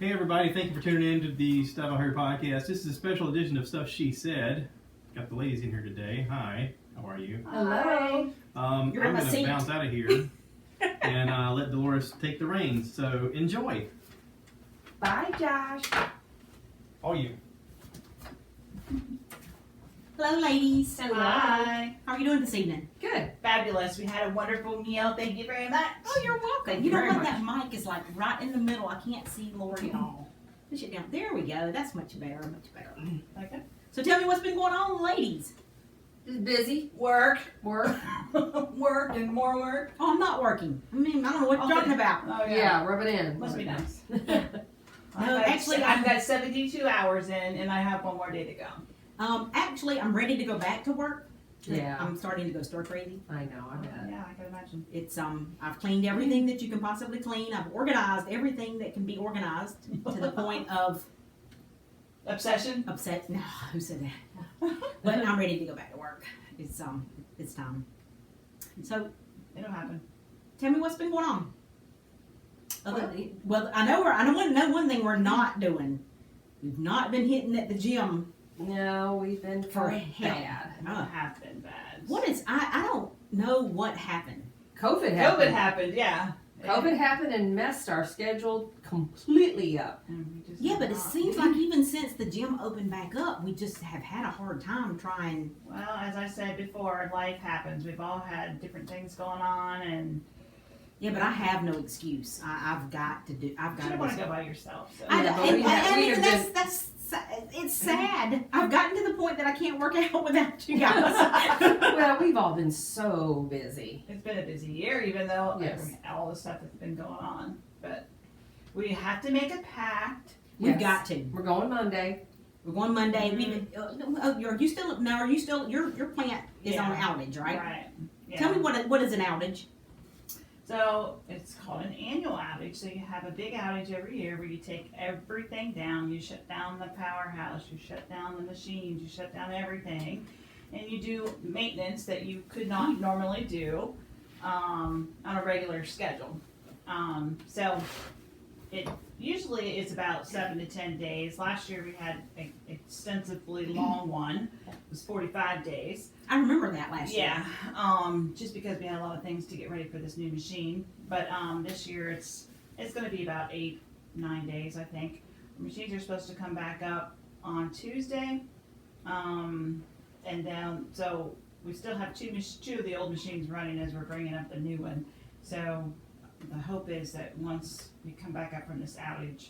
Hey everybody, thank you for tuning in to the Stuff I Heard podcast. This is a special edition of Stuff She Said. Got the ladies in here today. Hi, how are you? Hello. I'm going to bounce out of here and let Deloris take the reins. So enjoy. Bye, Josh. All you. Hello, ladies. Hello. Hi. How are you doing this evening? Good. Fabulous. We had a wonderful meal. Thank you very much. Oh, you're welcome. Thank you you know very what? much. That mic is like right in the middle. I can't see Lori at all. Push it down. There we go. That's much better. Much better. Okay. So tell me what's been going on, ladies. Just busy. Work. Work. Work and more work. Oh, I'm not working. I mean, I don't know what you're talking about. Oh, Yeah, rub it in. Must be nice. Actually, I've got 72 hours in and I have one more day to go. Actually, I'm ready to go back to work. Yeah. I'm starting to go stir crazy. I know, I bet. Yeah, I can imagine. It's I've cleaned everything that you can possibly clean. I've organized everything that can be organized to the point of Obsession? upset. No, who said that? But I'm ready to go back to work. It's time. So It'll happen. tell me what's been going on. Well, I want to know one thing we're not doing. We've not been hitting at the gym. No, we've been For bad. It has been bad. What is I don't know what happened. COVID happened. COVID happened, yeah. COVID happened and messed our schedule completely up. And we just Yeah, did but it not. seems like even since the gym opened back up, we just have had a hard time trying. Well, as I said before, life happens. We've all had different things going on and Yeah, but I have no excuse. I've got to do. I've you got don't to. want to go by yourself. So. I, Yeah, but and, we have- and we even have that's it's sad. I've gotten to the point that I can't work out without you guys. Well, we've all been so busy. It's been a busy year, even though Yes. all the stuff that's been going on. But we have to make a pact. We've Yes. got to. We're going Monday. We're going Monday. Are you still? No, are you still? Your plant is on Yeah. outage, right? Right. Yeah. Tell me what is an outage? So it's called an annual outage. So you have a big outage every year where you take everything down. You shut down the powerhouse. You shut down the machines. You shut down everything, and you do maintenance that you could not normally do on a regular schedule. So it usually is about 7 to 10 days. Last year we had an extensively long one. It was 45 days. I remember that last year. Yeah, just because we had a lot of things to get ready for this new machine. But this year it's going to be about 8-9 days, I think. The machines are supposed to come back up on Tuesday, and then so we still have two of the old machines running as we're bringing up the new one. So the hope is that once we come back up from this outage,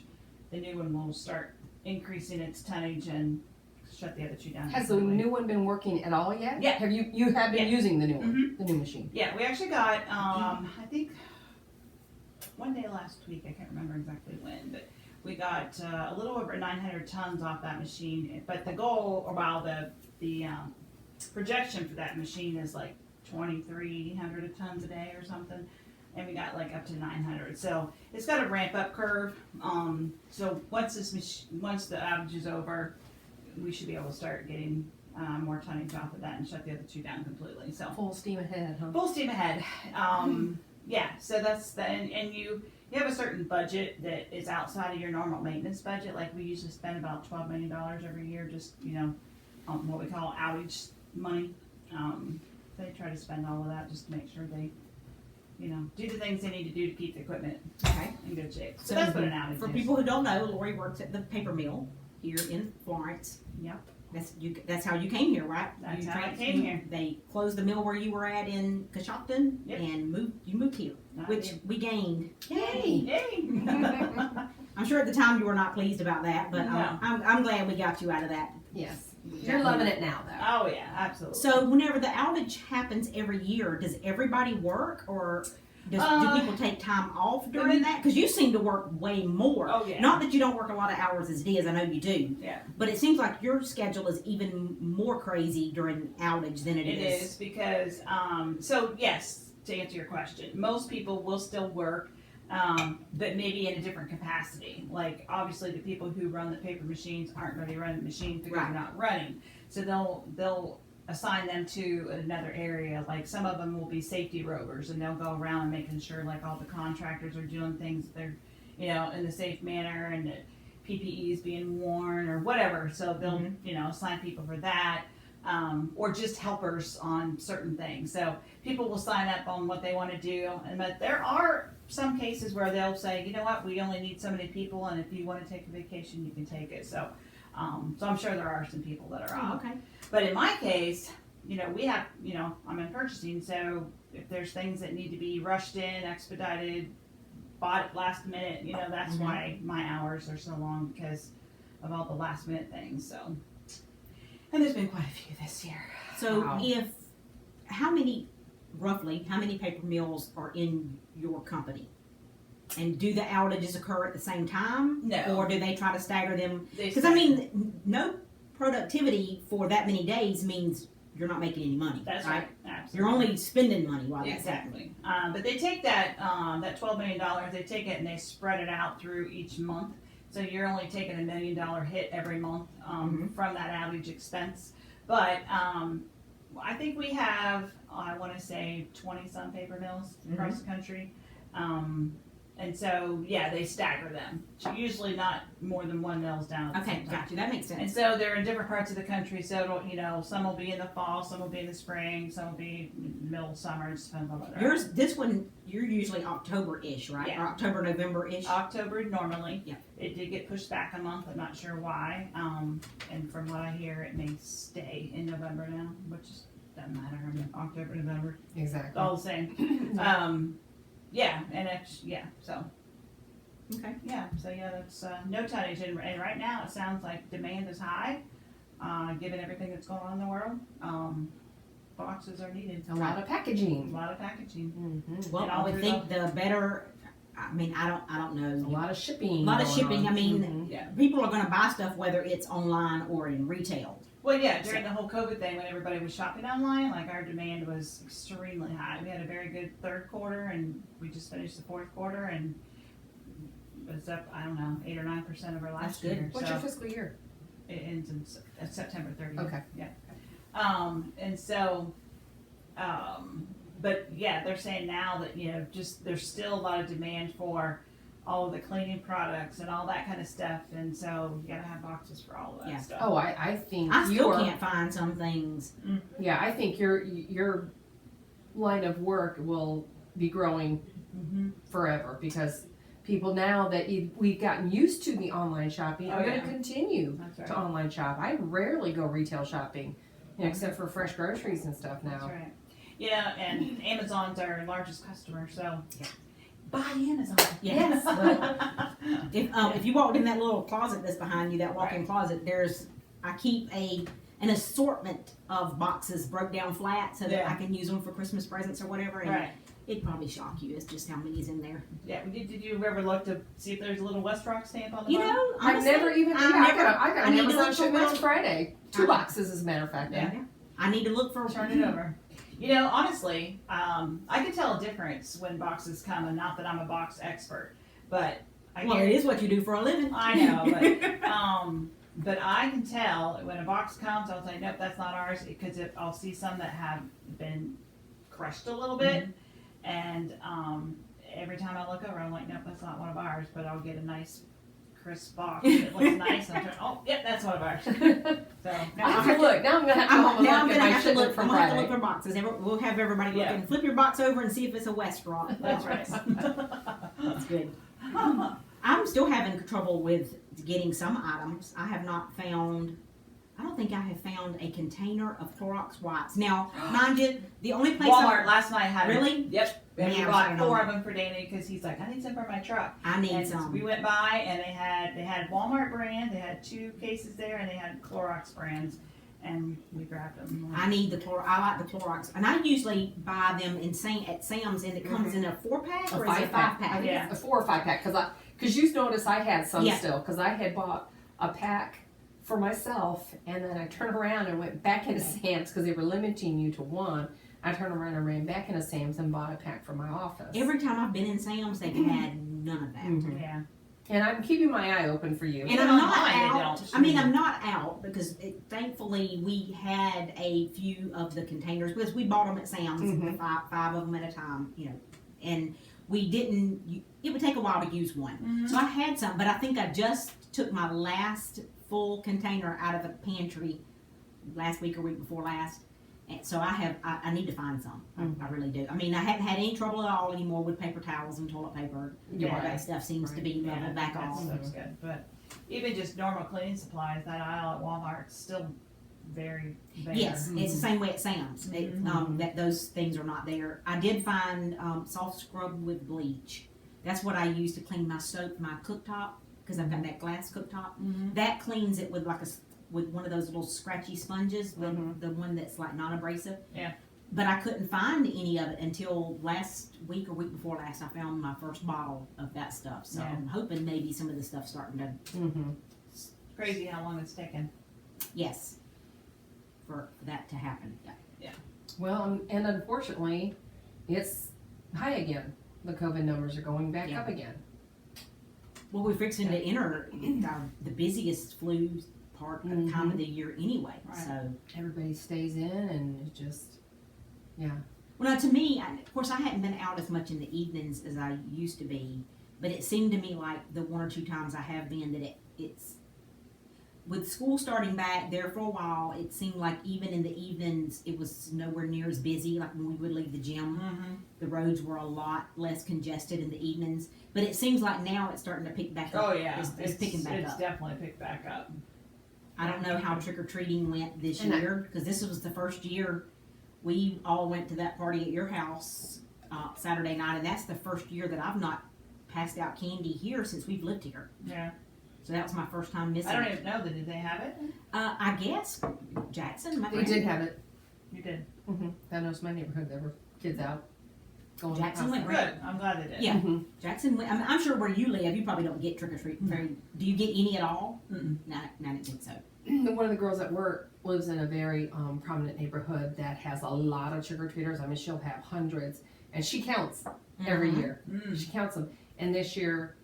the new one will start increasing its tonnage and shut the other two down. Has the completely. new one been working at all yet? Yeah. Have you have been Yeah. using the new one, the new machine? Yeah, we actually got, I think, one day last week, I can't remember exactly when, but we got a little over 900 tons off that machine. But the goal, or while the projection for that machine is like 2,300 tons a day or something, and we got like up to 900. So it's got a ramp up curve. So once once the outage is over, we should be able to start getting more tonnage off of that and shut the other two down completely. So Full steam ahead, huh? full steam ahead. Yeah, so that's the and you have a certain budget that is outside of your normal maintenance budget. Like we usually spend about $12 million every year, just on what we call outage money. They try to spend all of that just to make sure they, do the things they need to do to keep the equipment Okay. in good shape. So that's what an outage For is. people who don't know, Lori works at the paper mill here in Florence. Yep. That's how you came here, right? That's You how I trans- came here. They closed the mill where you were at in Coshocton Yep. and you moved here, I which did. we gained. Yay! Yay! I'm sure at the time you were not pleased about that, but No. I'm glad we got you out of that. Yes. You're loving it now, though. Oh yeah, absolutely. So whenever the outage happens every year, does everybody work or do people take time off during that? Because you seem to work way more. Oh, yeah. Not that you don't work a lot of hours as it is, I know you do. Yeah. But it seems like your schedule is even more crazy during outage than It is because, so yes, to answer your question, most people will still work, but maybe in a different capacity. Like obviously the people who run the paper machines aren't going to be running the machines because Right. they're not running. So they'll assign them to another area. Like some of them will be safety rovers and they'll go around and making sure like all the contractors are doing things that they're you know, in a safe manner, and that PPE is being worn or whatever. So they'll, you know, assign people for that, or just helpers on certain things. So people will sign up on what they want to do, but there are some cases where they'll say, you know what, we only need so many people, and if you want to take a vacation, you can take it. So, so I'm sure there are some people that are off. Okay. But in my case, you know, we have, you know, I'm in purchasing, so if there's things that need to be rushed in, expedited, bought last minute, you know, that's why my hours are so long, because of all the last minute things. So, and there's been quite a few this year. So Wow. roughly, how many paper mills are in your company? And do the outages occur at the same time? No. Or do they try to stagger them? They Because, I mean, no productivity for that many days means you're not making any money. That's right. Absolutely. You're only spending money while that's happening. Exactly. But they take that $12 million, they take it and they spread it out through each month. So you're only taking $1 million hit every month from that outage expense. But I think we have, I want to say 20 some paper mills across the country. And so, yeah, they stagger them. So usually not more than one mill's down at the Okay, same time. got you. That makes And sense. so they're in different parts of the country. So it'll, you know, some will be in the fall, some will be in the spring, some will be middle of summer. It just depends on what they're at. This one, you're usually October-ish, right? Yeah. Or October, November-ish? October normally. Yeah. It did get pushed back a month. I'm not sure why. And from what I hear, it may stay in November now, which is, doesn't matter. I mean, October, November, it's Exactly. all the same. Yeah, and it's, yeah, so. Okay. Yeah, so yeah, that's no tonnage, and right now it sounds like demand is high, given everything that's going on in the world. Boxes are needed. A lot of packaging. A lot of packaging. Mm-hmm. Well, And I all would through think the better, I mean, I don't A know. lot of shipping. A lot of going shipping. on. I mean, Mhm. Yeah. people are going to buy stuff whether it's online or in retail. Well, yeah, during the whole COVID thing, when everybody was shopping online, like our demand was extremely high. We had a very good third quarter, and we just finished the fourth quarter, and it's up, I don't know, 8 or 9% over last That's good. year. What's so your fiscal year? it ends in September 30th. Okay. Yeah. And so, but yeah, they're saying now that, you know, just there's still a lot of demand for all of the cleaning products and all that kind of stuff, and so you gotta have boxes for all of that Yeah. stuff. Oh, I think I still your can't find some things. yeah, I think your line of work will be growing forever, because people now that we've gotten used to the online shopping Oh, are going yeah. to continue That's right. to online shop. I rarely go retail shopping, you know, except for fresh groceries and stuff now. That's right. Yeah, and Amazon's our largest customer, so buy Amazon. Yes. If you walked in that little closet that's behind you, that walk-in closet, I keep an assortment of boxes broke down flat so that I can use them for Christmas presents or whatever. And Right. it'd probably shock you. It's just how many's in there. Yeah. Did you ever look to see if there's a little West Rock stamp on the You bottom? know, I've honestly, never even. I I got I an need to Amazon look for shipment on West- Friday. 2 boxes, as a matter of fact. Yeah. I need to look for. Turn it over. You know, honestly, I can tell a difference when boxes come, and not that I'm a box expert, but Well, it is what you do for a living. I know, but I can tell when a box comes, I'll say, nope, that's not ours, because I'll see some that have been crushed a little bit, and every time I look over, I'm like, nope, that's not one of ours, but I'll get a nice crisp box that looks nice, and I'm like, oh, yep, that's one of ours. So I have to look. Now I'm going to have to go home and Now I'm look gonna at my have to shipment look. from I'm gonna have to Friday. look for boxes. We'll have everybody look Yeah. and flip your box over and see if it's a West Rock. that's right. That's good. I'm still having trouble with getting some items. I don't think I have found a container of Clorox wipes. Now, mind you, the only place Walmart last night had Really? Yep. And we Yeah, bought I 4 know. of them for Danny because he's like, I need some for my truck. I need And some. we went by and they had Walmart brand. They had 2 cases there, and they had Clorox brands, and we grabbed them. I need the Clorox. I like the Clorox, and I usually buy them at Sam's, and it comes in a 4-pack or is it a 5-pack? I think Yeah. it's a 4 or 5 pack, because you noticed I had some Yeah. still, because I had bought a pack for myself, and then I turned around and went back into Sam's because they were limiting you to 1. I turned around and ran back into Sam's and bought a pack for my office. Every time I've been in Sam's, they've had none of that. Mhm. Yeah. And I'm keeping my eye open for you. And Even I'm not online, they out. don't. I mean, I'm not out because thankfully we had a few of the containers because we bought them at Sam's, Mhm. five of them at a time, you know, and we didn't. It would take a while to use one, Mhm. so I had some, but I think I just took my last full container out of the pantry last week or week before last. And so I need to find some. I really do. I mean, I haven't had any trouble at all anymore with paper towels and toilet paper. Yeah. All that stuff seems to be leveled back that off. stuff's good. But even just normal cleaning supplies, that aisle at Walmart's still very bare. Yes, it's the same way at Sam's. That those things are not there. I did find soft scrub with bleach. That's what I use to clean my cooktop, because I've got that glass cooktop. That cleans it with with one of those little scratchy sponges, the one that's like non-abrasive. Yeah. But I couldn't find any of it until last week or week before last. I found my first bottle of that stuff. So I'm hoping maybe some of the stuff's starting to. It's crazy how long it's taken. Yes. For that to happen. Yeah. Well, and unfortunately, it's high again. The COVID numbers are going back up again. Well, we're fixing to enter the busiest flu part of time of the year anyway. Right. So Everybody stays in, and it just, well, now to me, of course, I hadn't been out as much in the evenings as I used to be, but it seemed to me like the one or two times I have been that it's with school starting back there for a while. It seemed like even in the evenings, it was nowhere near as busy. Like when we would leave the gym, the roads were a lot less congested in the evenings. But it seems like now it's starting to pick back up. Oh yeah, it's picking back It's up. definitely picked back up. I don't know how trick-or-treating went this And year, because this was the first year we all went to that party at your house Saturday night, and that's the first year that I've not passed out candy here since we've lived here. Yeah. So that was my first time missing I don't it. even know. Did they have it? I guess Jackson, my we friend. did have it. You did. That was my neighborhood. There were kids out going. Jackson past went the- Good. I'm glad they did. Yeah. Jackson went. I'm sure where you live, you probably don't get trick-or-treat. Do you get any at all? No, I didn't think so. One of the girls at work lives in a very prominent neighborhood that has a lot of trick-or-treaters. I mean, she'll have hundreds, and she counts every year. She counts them, and this year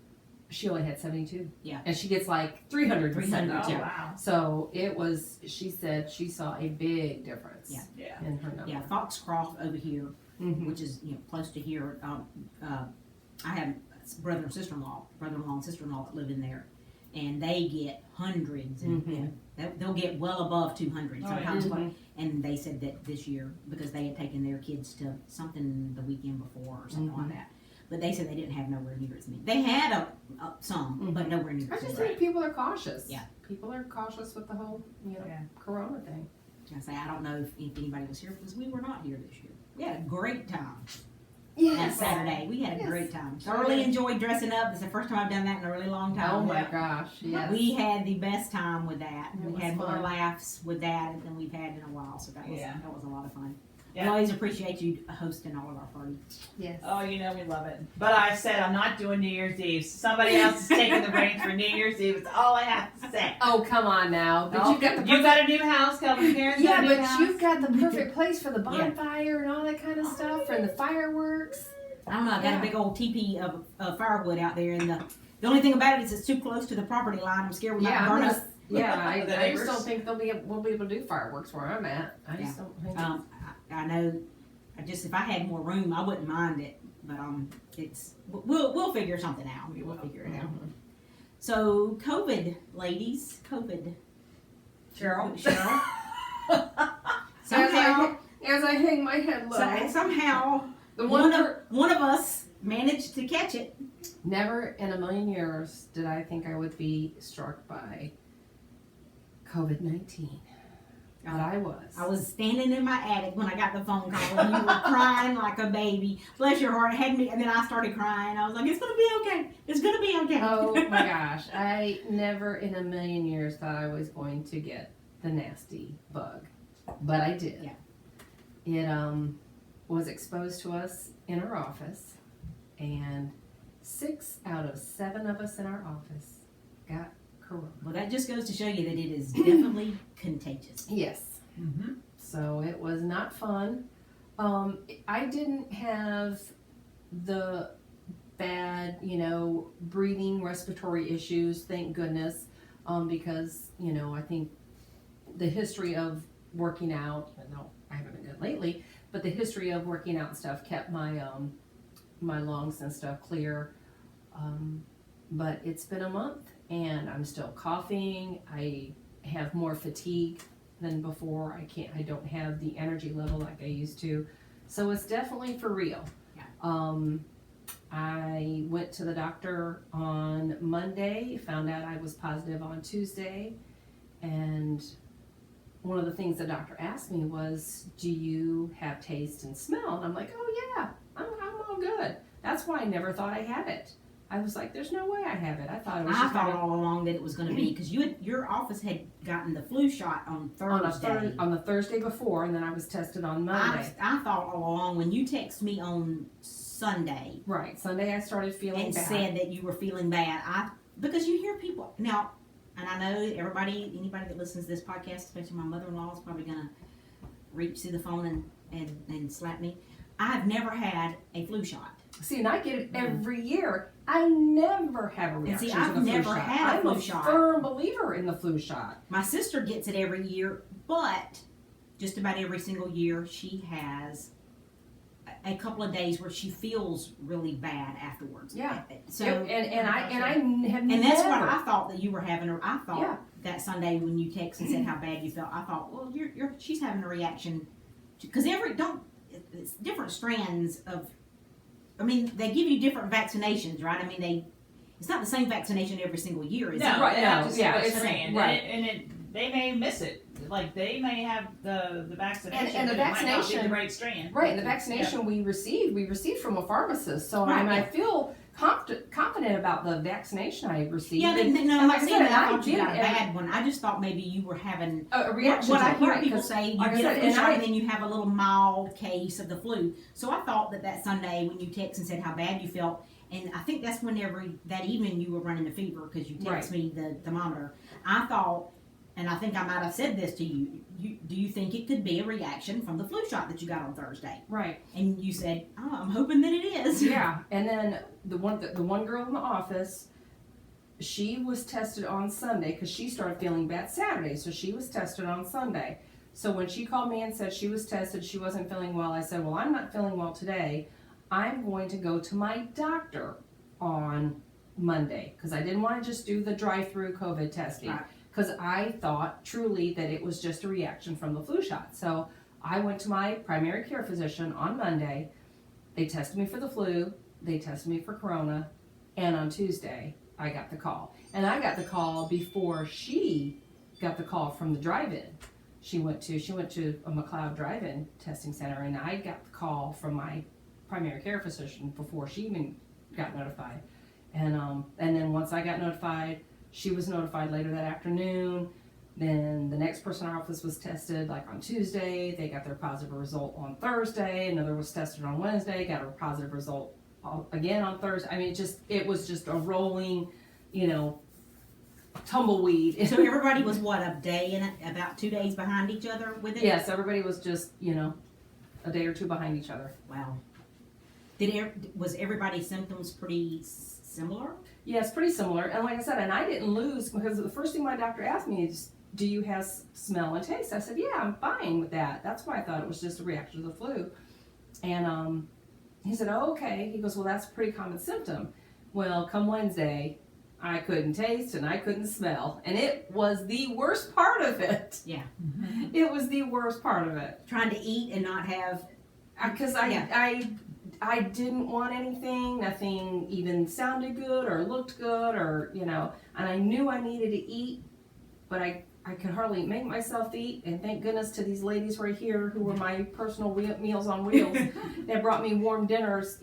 she only had 72. Yeah. And she gets like 372. Oh wow. So it was. She said she saw a big difference. Yeah. Yeah. In her number. Yeah, Foxcroft over here, which is close to here. I have brother and sister-in-law and sister-in-law that live in there, and they get hundreds, and they'll get well above 200 sometimes. And they said that this year, because they had taken their kids to something the weekend before or something like that, but they said they didn't have nowhere near as many. They had some, but nowhere near I as just many. think people are cautious. Yeah. People are cautious with the whole, Corona thing. I say I don't know if anybody was here because we were not here this year. We had a great time. That Yes. Saturday. We had a great time. Thoroughly enjoyed dressing up. It's the first time I've done that in a really long time. Oh my gosh. Yes. We had the best time with that. It We was had more fun. laughs with that than we've had in a while. So that was Yeah. a lot of fun. Yeah. We always appreciate you hosting all of our parties. Yes. Oh, we love it. But I said I'm not doing New Year's Eve. Somebody else is taking the reins for New Year's Eve. It's all I have to say. Oh, come on now. But Oh, you've got the you got a new house, Calvin Karen's got yeah, a new but house. you've got the perfect place for the bonfire and all that kind of stuff, and the fireworks. I don't know. I got a big old teepee of firewood out there, and the only thing about it is it's too close to the property line. I'm scared we might burn us. I The just neighbors. don't think we'll be able to do fireworks where I'm at. I just don't think. I know. If I had more room, I wouldn't mind it. But we'll figure something out. We'll figure it out. So COVID, ladies, COVID. Cheryl. Somehow, as I hang my head low, somehow, the one of us managed to catch it. never in a million years did I think I would be struck by COVID-19. But I was. I was standing in my attic when I got the phone call, and you were crying like a baby. Bless your heart, it had me, and then I started crying. I was like, "It's gonna be okay. It's gonna be okay." Oh my gosh. I never in a million years thought I was going to get the nasty bug. But I did. Yeah. It was exposed to us in our office, and 6 out of 7 of us in our office got corona. Well, that just goes to show you that it is definitely contagious. Yes. Mm-hmm. So it was not fun. I didn't have the bad, breathing, respiratory issues, thank goodness, because, I think the history of working out, even though I haven't been good lately, but the history of working out and stuff kept my my lungs and stuff clear. But it's been a month and I'm still coughing. I have more fatigue than before. I don't have the energy level like I used to. So it's definitely for real. Yeah. I went to the doctor on Monday, found out I was positive on Tuesday, and one of the things the doctor asked me was, do you have taste and smell? And I'm like, oh yeah, I'm all good. That's why I never thought I had it. I was like, there's no way I have it. I thought it was I just thought all along that it was going to be because your office had gotten the flu shot on Thursday. on the Thursday before, and then I was tested on Monday. I thought all along when you texted me on Sunday. Right, Sunday I started feeling and bad. said that you were feeling bad. Because you hear people now, and I know anybody that listens to this podcast, especially my mother-in-law, is probably gonna reach through the phone and slap me. I've never had a flu shot. See, and I get it every year. I never have a reaction I've to the flu never shot. had a flu I'm shot. a firm believer in the flu shot. My sister gets it every year, but just about every single year she has a couple of days where she feels really bad afterwards. Yeah. So and I have and never. that's what I thought that you were having. I thought Yeah. that Sunday when you texted and said how bad you felt, I thought, well, she's having a reaction because it's different strands of. I mean, they give you different vaccinations, right? I mean, it's not the same vaccination every single year, is No, it? Right, they no, have to see yeah, what it's- strand, right. they may miss it. Like they may have the vaccination, And the but it might not be vaccination- the right strand. Right, and the vaccination we received from a pharmacist. So I mean, I feel confident about the vaccination I received. Yeah, and, no, and like I said, I thought you did got a it, bad one. I just thought maybe you were having a reaction. what to I it, hear right, people 'cause say, you like I get said, a flu and shot I- and then you have a little mild case of the flu. So I thought that Sunday when you texted and said how bad you felt, and I think that's whenever that evening you were running a fever because you texted me the thermometer. I thought, and I think I might have said this to you, do you think it could be a reaction from the flu shot that you got on Thursday? Right. And you said, oh, I'm hoping that it is. Yeah, and then the one girl in the office, she was tested on Sunday because she started feeling bad Saturday, so she was tested on Sunday. So when she called me and said she was tested, she wasn't feeling well, I said, well, I'm not feeling well today. I'm going to go to my doctor on Monday because I didn't want to just do the drive-through COVID testing. Right. Because I thought truly that it was just a reaction from the flu shot. So I went to my primary care physician on Monday. They tested me for the flu, they tested me for corona, and on Tuesday I got the call. And I got the call before she got the call from the drive-in. She went to a McLeod drive-in testing center, and I got the call from my primary care physician before she even got notified. And then once I got notified, she was notified later that afternoon. Then the next person in our office was tested like on Tuesday. They got their positive result on Thursday. Another was tested on Wednesday, got a positive result again on Thursday. I mean, it was just a rolling, tumbleweed. So everybody was a day and about 2 days behind each other with it? Yes, everybody was just, a day or two behind each other. Wow. Was everybody's symptoms pretty similar? Yes, pretty similar. And like I said, and I didn't lose because the first thing my doctor asked me is, do you have smell and taste? I said, yeah, I'm fine with that. That's why I thought it was just a reaction to the flu. And he said, oh, okay. He goes, well, that's a pretty common symptom. Well, come Wednesday, I couldn't taste and I couldn't smell. And it was the worst part of it. Yeah. It was the worst part of it. Trying to eat and not have... Because I didn't want anything. Nothing even sounded good or looked good or, and I knew I needed to eat, but I could hardly make myself eat. And thank goodness to these ladies right here who were my personal Meals on Wheels that brought me warm dinners.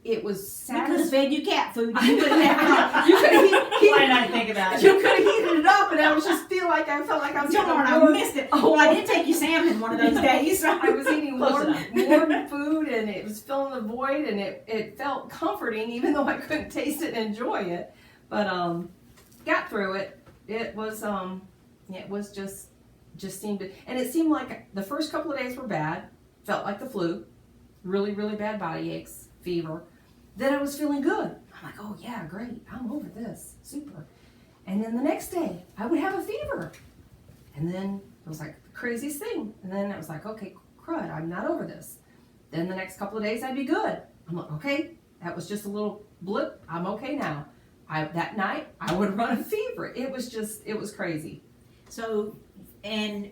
It was We could have satisfying. fed you cat food. You would have You could have Why not think about you it? could have heated it up, and I was just I felt like I was Darn, getting I warm. missed it. Oh. Well, I did take you salmon one of those days. I was eating Close warm food, and it was filling the void, and it felt comforting, even though I couldn't taste it and enjoy it. But got through it. It was just seemed to, and it seemed like the first couple of days were bad. Felt like the flu, really really bad body aches, fever. Then I was feeling good. I'm like, oh yeah, great, I'm over this, super. And then the next day, I would have a fever. And then it was like the craziest thing. And then it was like, okay, crud, I'm not over this. Then the next couple of days, I'd be good. I'm like, okay, that was just a little blip. I'm okay now. That night, I would run a fever. It was crazy. So, and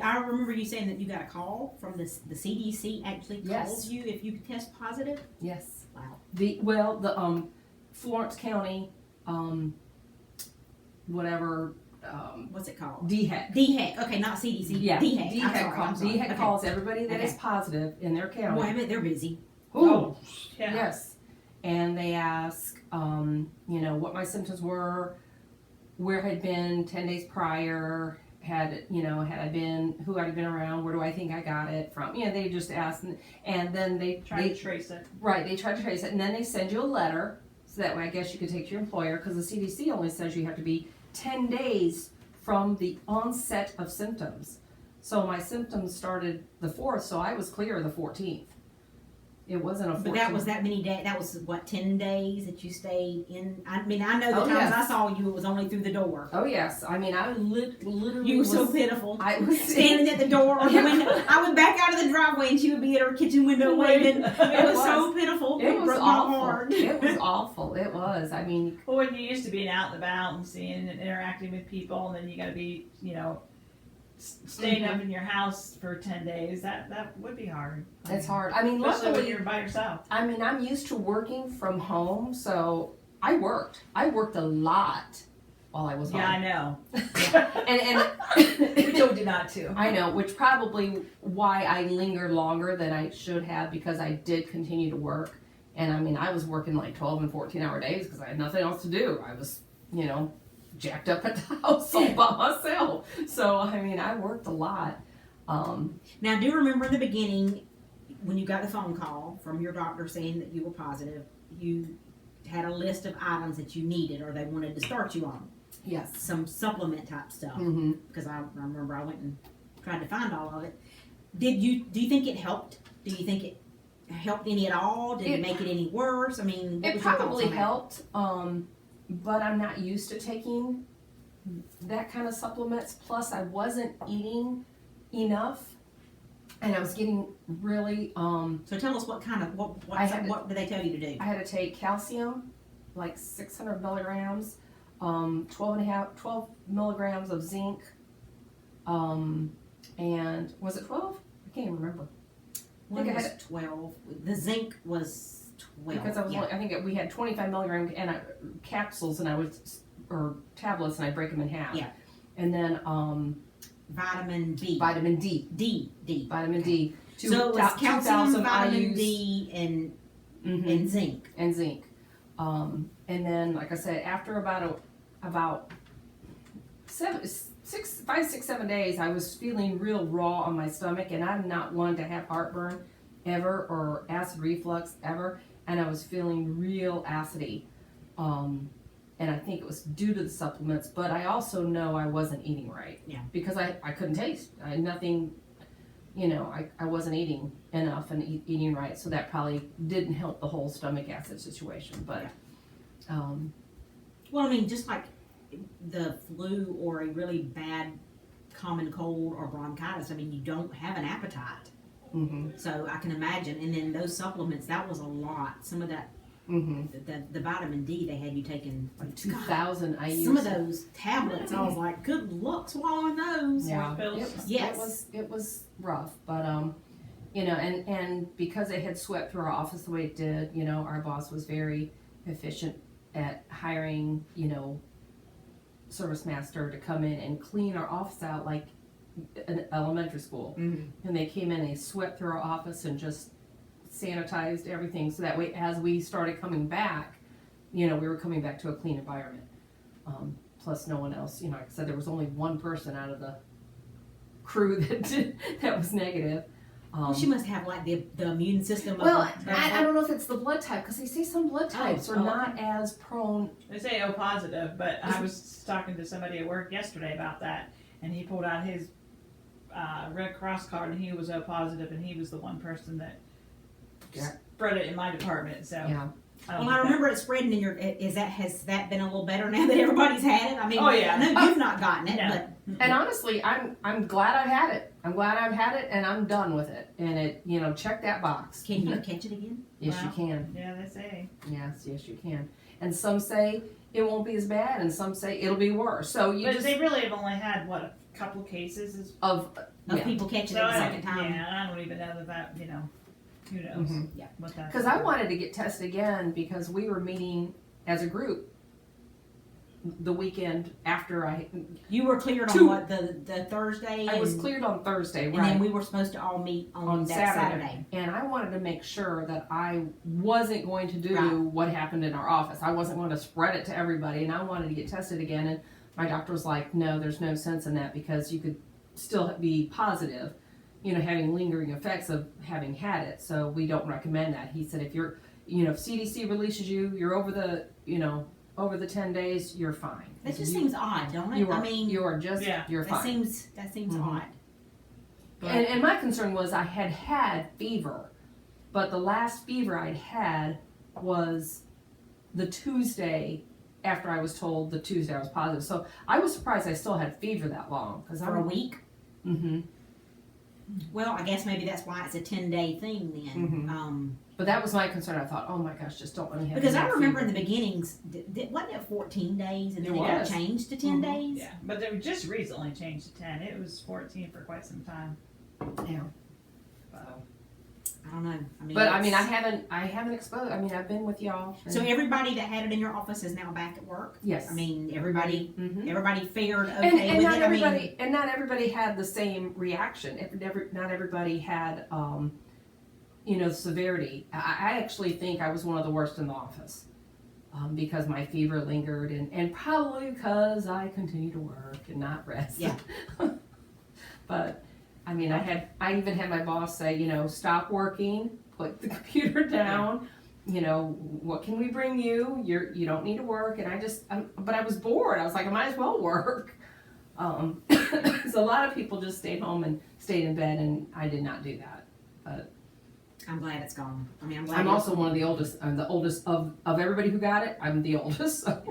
I remember you saying that you got a call from the CDC actually Yes. called you if you test positive. Yes. Wow. The Florence County, whatever, What's it called? DHEC. DHEC. Okay, not CDC. Yeah, DHEC. I'm sorry, calls, I'm sorry. DHEC Okay. calls everybody that Okay. is positive in their county. Well, I bet they're busy. Ooh, Yeah. yes. And they ask, what my symptoms were, where I'd been 10 days prior, had I been, who I'd been around, where do I think I got it from? They just ask, and then they Try to trace it. Right, they try to trace it, and then they send you a letter, so that way I guess you could take to your employer, because the CDC only says you have to be 10 days from the onset of symptoms. So my symptoms started the 4th, so I was clear the 14th. It wasn't a 14th. But that was that many days. That was what, 10 days that you stayed in. I mean, I know the Oh, times yes. I saw you, it was only through the door. Oh yes, I mean I literally You were so was- pitiful. I was Standing at the door or the window. I would back out of the driveway and she would be at her kitchen window waving. It was so pitiful. It was broke my awful. heart. It was awful. It was. I mean, Well, when you're used to being out and about and seeing and interacting with people, and then you got to be, staying up in your house for 10 days, that would be hard. it's hard. I mean, Especially when luckily, you're by yourself. I mean, I'm used to working from home, so I worked a lot while I was home. Yeah, I know. And We told you not to. I know, which probably why I lingered longer than I should have, because I did continue to work. And I mean, I was working like 12 and 14-hour days because I had nothing else to do. I was, jacked up at the house all by myself. So, I mean, I worked a lot. Now, I do remember in the beginning when you got the phone call from your doctor saying that you were positive, you had a list of items that you needed or they wanted to start you on. Yes. Some supplement type stuff. Mm-hmm. Because I remember I went and tried to find all of it. Do you think it helped? Do you think it helped any at all? Did it make it any worse? I mean, what It was your thoughts probably on that? helped, but I'm not used to taking that kind of supplements. Plus, I wasn't eating enough, and I was getting really. So tell us what kind of what do they tell you to do? I had to take calcium, like 600 milligrams, 12 milligrams of zinc, and was it 12? I can't even remember. One think I was had 12. The zinc was 12. Because I was, yeah. I think we had 25 milligram capsules, and or tablets, and I break them in half. Yeah. And then Vitamin B. vitamin D. D. Vitamin D. So it was calcium, 2,000 vitamin IUs. D, and Mhm. and zinc. And zinc. And then, like I said, after about 5, 6, 7 days, I was feeling real raw on my stomach, and I'm not one to have heartburn ever or acid reflux ever, and I was feeling real acidy. And I think it was due to the supplements, but I also know I wasn't eating right. Yeah. Because I couldn't taste. I had nothing, I wasn't eating enough and eating right, so that probably didn't help the whole stomach acid situation. But, Well, I mean, just like the flu or a really bad common cold or bronchitis, I mean, you don't have an appetite. mhm, So I can imagine. And then those supplements, that was a lot. Some of that, mhm. the vitamin D, they had you taking Like 2,000 IUs. some of those tablets. I was like, good luck swallowing those. Yeah, Pills. Yes. it was rough, but and because it had swept through our office the way it did, our boss was very efficient at hiring, service master to come in and clean our office out like an elementary school. Mhm. And they came in and they swept through our office and just sanitized everything, so that way as we started coming back, we were coming back to a clean environment. Plus no one else, like I said, there was only one person out of the crew that was negative. Well, she must have like the immune system. Well, of I don't know if it's the blood type, because they say some blood types are oh, not as prone. They say O positive, but I was talking to somebody at work yesterday about that, and he pulled out his Red Cross card, and he was O positive, and he was the one person that Yeah. spread it in my department. So Yeah. Well, I remember it spreading in your. Has that been a little better now that everybody's had it? I mean, Oh, yeah. I know you've not gotten it, No. but And honestly, I'm glad I've had it. I'm glad I've had it, and I'm done with it. And it, check that box. can you catch it again? Yes, Wow. you can. Yeah, they say. Yes, you can. And some say it won't be as bad, and some say it'll be worse. So you But just they really have only had, what, a couple cases? of Of yeah. people catching So it the I second don't, time. yeah, I don't even know that, who knows Mhm. what that. Because I wanted to get tested again because we were meeting as a group the weekend after You were cleared Two. on what, the Thursday? I was and- cleared on Thursday, And right? then we were supposed to all meet on that Saturday. And I wanted to make sure that I wasn't going to do Right. what happened in our office. I wasn't going to spread it to everybody, and I wanted to get tested again. And my doctor was like, "No, there's no sense in that because you could still be positive, having lingering effects of having had it. So we don't recommend that." He said, "If you're, if CDC releases you, you're over the, over the 10 days, you're fine." That just You- seems odd, don't it? You are, I mean, you are just, Yeah. you're that fine. seems Mhm. odd. But And my concern was I had fever, but the last fever I'd had was the Tuesday after I was told the Tuesday I was positive. So I was surprised I still had fever that long. for a week, Mm-hmm. well, I guess maybe that's why it's a 10-day thing then. Mhm. But that was my concern. I thought, oh my gosh, just don't let me have Because I any remember fever. in the beginnings, wasn't it 14 days and then It it got was. changed to 10 Mhm. days? Yeah, but they just recently changed to 10. It was 14 for quite some time. Yeah. But, I don't know. I mean, But I it's- haven't exposed. I mean, I've been with y'all. So everybody that had it in your office is now back at work? yes. I mean, everybody Mhm. fared And, okay and with not it. everybody, and not everybody had the same reaction. Not everybody had, severity. I actually think I was one of the worst in the office because my fever lingered, and probably because I continued to work and not rest. Yeah. But I mean, I even had my boss say, stop working, put the computer down. What can we bring you? You don't need to work. And but I was bored. I was like, I might as well work. So a lot of people just stayed home and stayed in bed, and I did not do that. But I'm glad it's gone. I mean, I'm glad I'm it's- also one of the oldest. I'm the oldest of everybody who got it. I'm the oldest. So.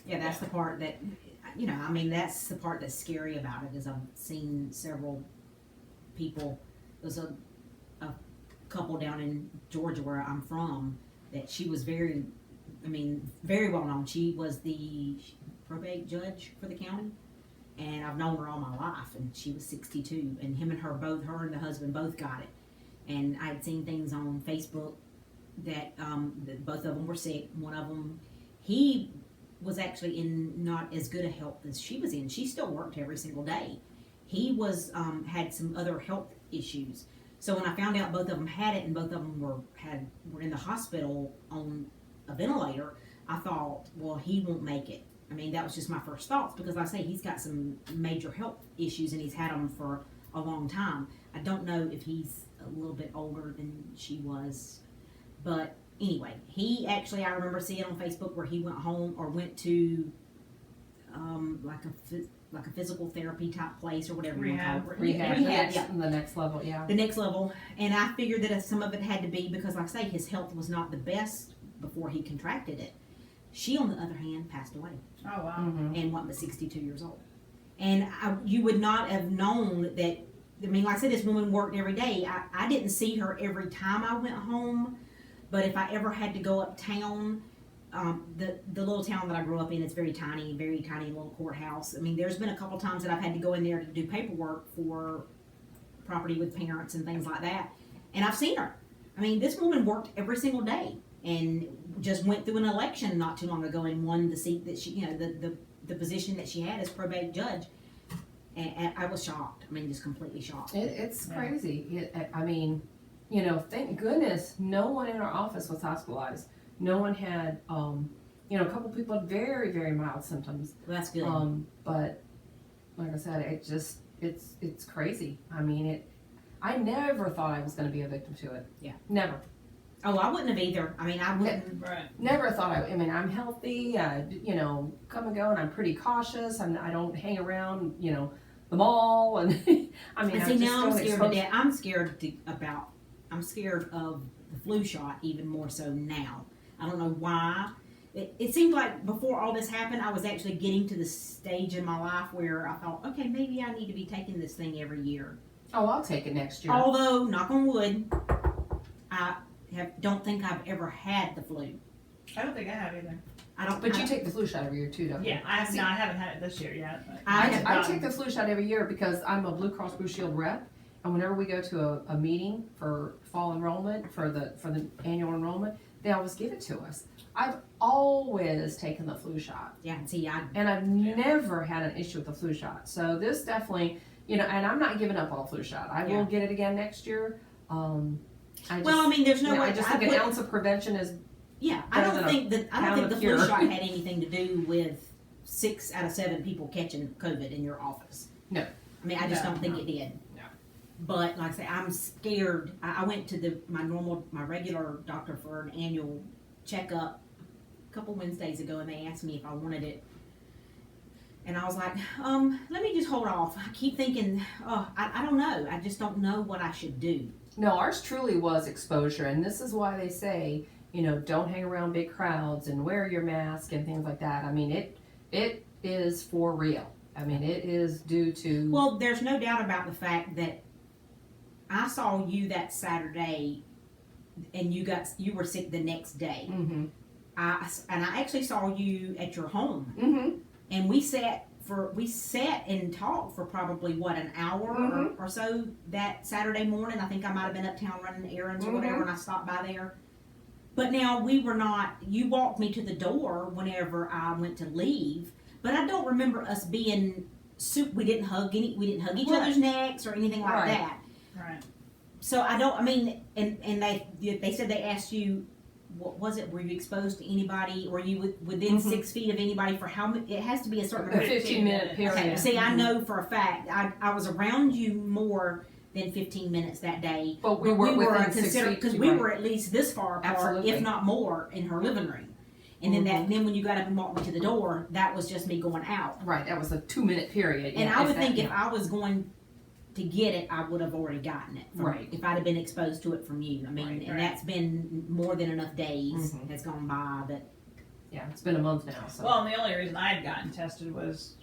Yeah, that's the part that, I mean, that's the part that's scary about it is I've seen several people. There's a couple down in Georgia where I'm from that she was very well known. She was the probate judge for the county, and I've known her all my life, and she was 62, and her and the husband both got it. And I'd seen things on Facebook that both of them were sick. One of them, he was actually in not as good a health as she was in. She still worked every single day. He was had some other health issues. So when I found out both of them had it and both of them were in the hospital on a ventilator, I thought, well, he won't make it. I mean, that was just my first thoughts because like I say he's got some major health issues and he's had them for a long time. I don't know if he's a little bit older than she was, but anyway, I remember seeing on Facebook where he went home or went to like a physical therapy type place or whatever you want to call it. Rehab. Yeah. The next level. Yeah. The next level. And I figured that some of it had to be because, like I say, his health was not the best before he contracted it. She, on the other hand, passed away oh, wow. Mm-hmm. and was 62 years old. And you would not have known that. I mean, like I said, this woman worked every day. I didn't see her every time I went home, but if I ever had to go uptown, the little town that I grew up in, it's very tiny little courthouse. I mean, there's been a couple times that I've had to go in there to do paperwork for property with parents and things like that, and I've seen her. I mean, this woman worked every single day and just went through an election not too long ago and won the seat that she, the position that she had as probate judge. And I was shocked. I mean, just completely shocked. It's Yeah. crazy. I mean, thank goodness no one in our office was hospitalized. No one had, a couple people had very, very mild symptoms. Well, that's good. But like I said, it's crazy. I mean, I never thought I was going to be a victim to it. Yeah. Never. Oh, I wouldn't have either. I mean, I wouldn't. Right. Never thought I'm healthy, come and go, and I'm pretty cautious. I don't hang around, the mall, and I mean, And see, I'm just now I'm don't scared expose- to death. I'm scared of the flu shot even more so now. I don't know why. It seemed like before all this happened, I was actually getting to the stage in my life where I thought, okay, maybe I need to be taking this thing every year. Oh, I'll take it next year. Although, knock on wood, don't think I've ever had the flu. I don't think I have either. But you take the flu shot every year too, don't you? Yeah, I haven't had it this year yet. But I take the flu shot every year because I'm a Blue Cross Blue Shield rep, and whenever we go to a meeting for fall enrollment, for the annual enrollment, they always give it to us. I've always taken the flu shot. Yeah, see, And I've never had an issue with the flu shot. So this definitely, and I'm not giving up on a flu shot. I will get it again next year. there's no way. I just think an ounce of prevention is. Yeah, I don't think the cure. flu shot had anything to do with 6 out of 7 people catching COVID in your office. No. I mean, I just don't think it did. No. But like I say, I'm scared. I went to my regular doctor for an annual checkup a couple Wednesdays ago, and they asked me if I wanted it. And I was like, let me just hold off. I keep thinking, I don't know. I just don't know what I should do. No, ours truly was exposure, and this is why they say, don't hang around big crowds and wear your mask and things like that. I mean, it is for real. I mean, it is due to. Well, there's no doubt about the fact that I saw you that Saturday, and you were sick the next day. Mm-hmm. I actually saw you at your home, Mm-hmm. and we sat and talked for probably an hour or so that Saturday morning. I think I might have been uptown running errands or whatever, and I stopped by there. But now we were not. You walked me to the door whenever I went to leave, but I don't remember us being. We didn't hug each other's necks or anything like that. Right. So I don't. I mean, and they said they asked you, what was it? Were you exposed to anybody? Were you within 6 feet of anybody for how many? It has to be a certain 15-minute period. Okay. See, I know for a fact I was around you more than 15 minutes that day. But we were within 6 feet because we were at least this far apart, Absolutely. if not more, in her living room. And then when you got up and walked me to the door, that was just me going out. Right, that was a 2-minute period. And I would think if I was going to get it, I would have already gotten it. Right. If I'd have been exposed to it from you. I mean, and that's been more than enough days has gone by that. Yeah, it's been a month now. So. Well, and the only reason I had gotten tested was,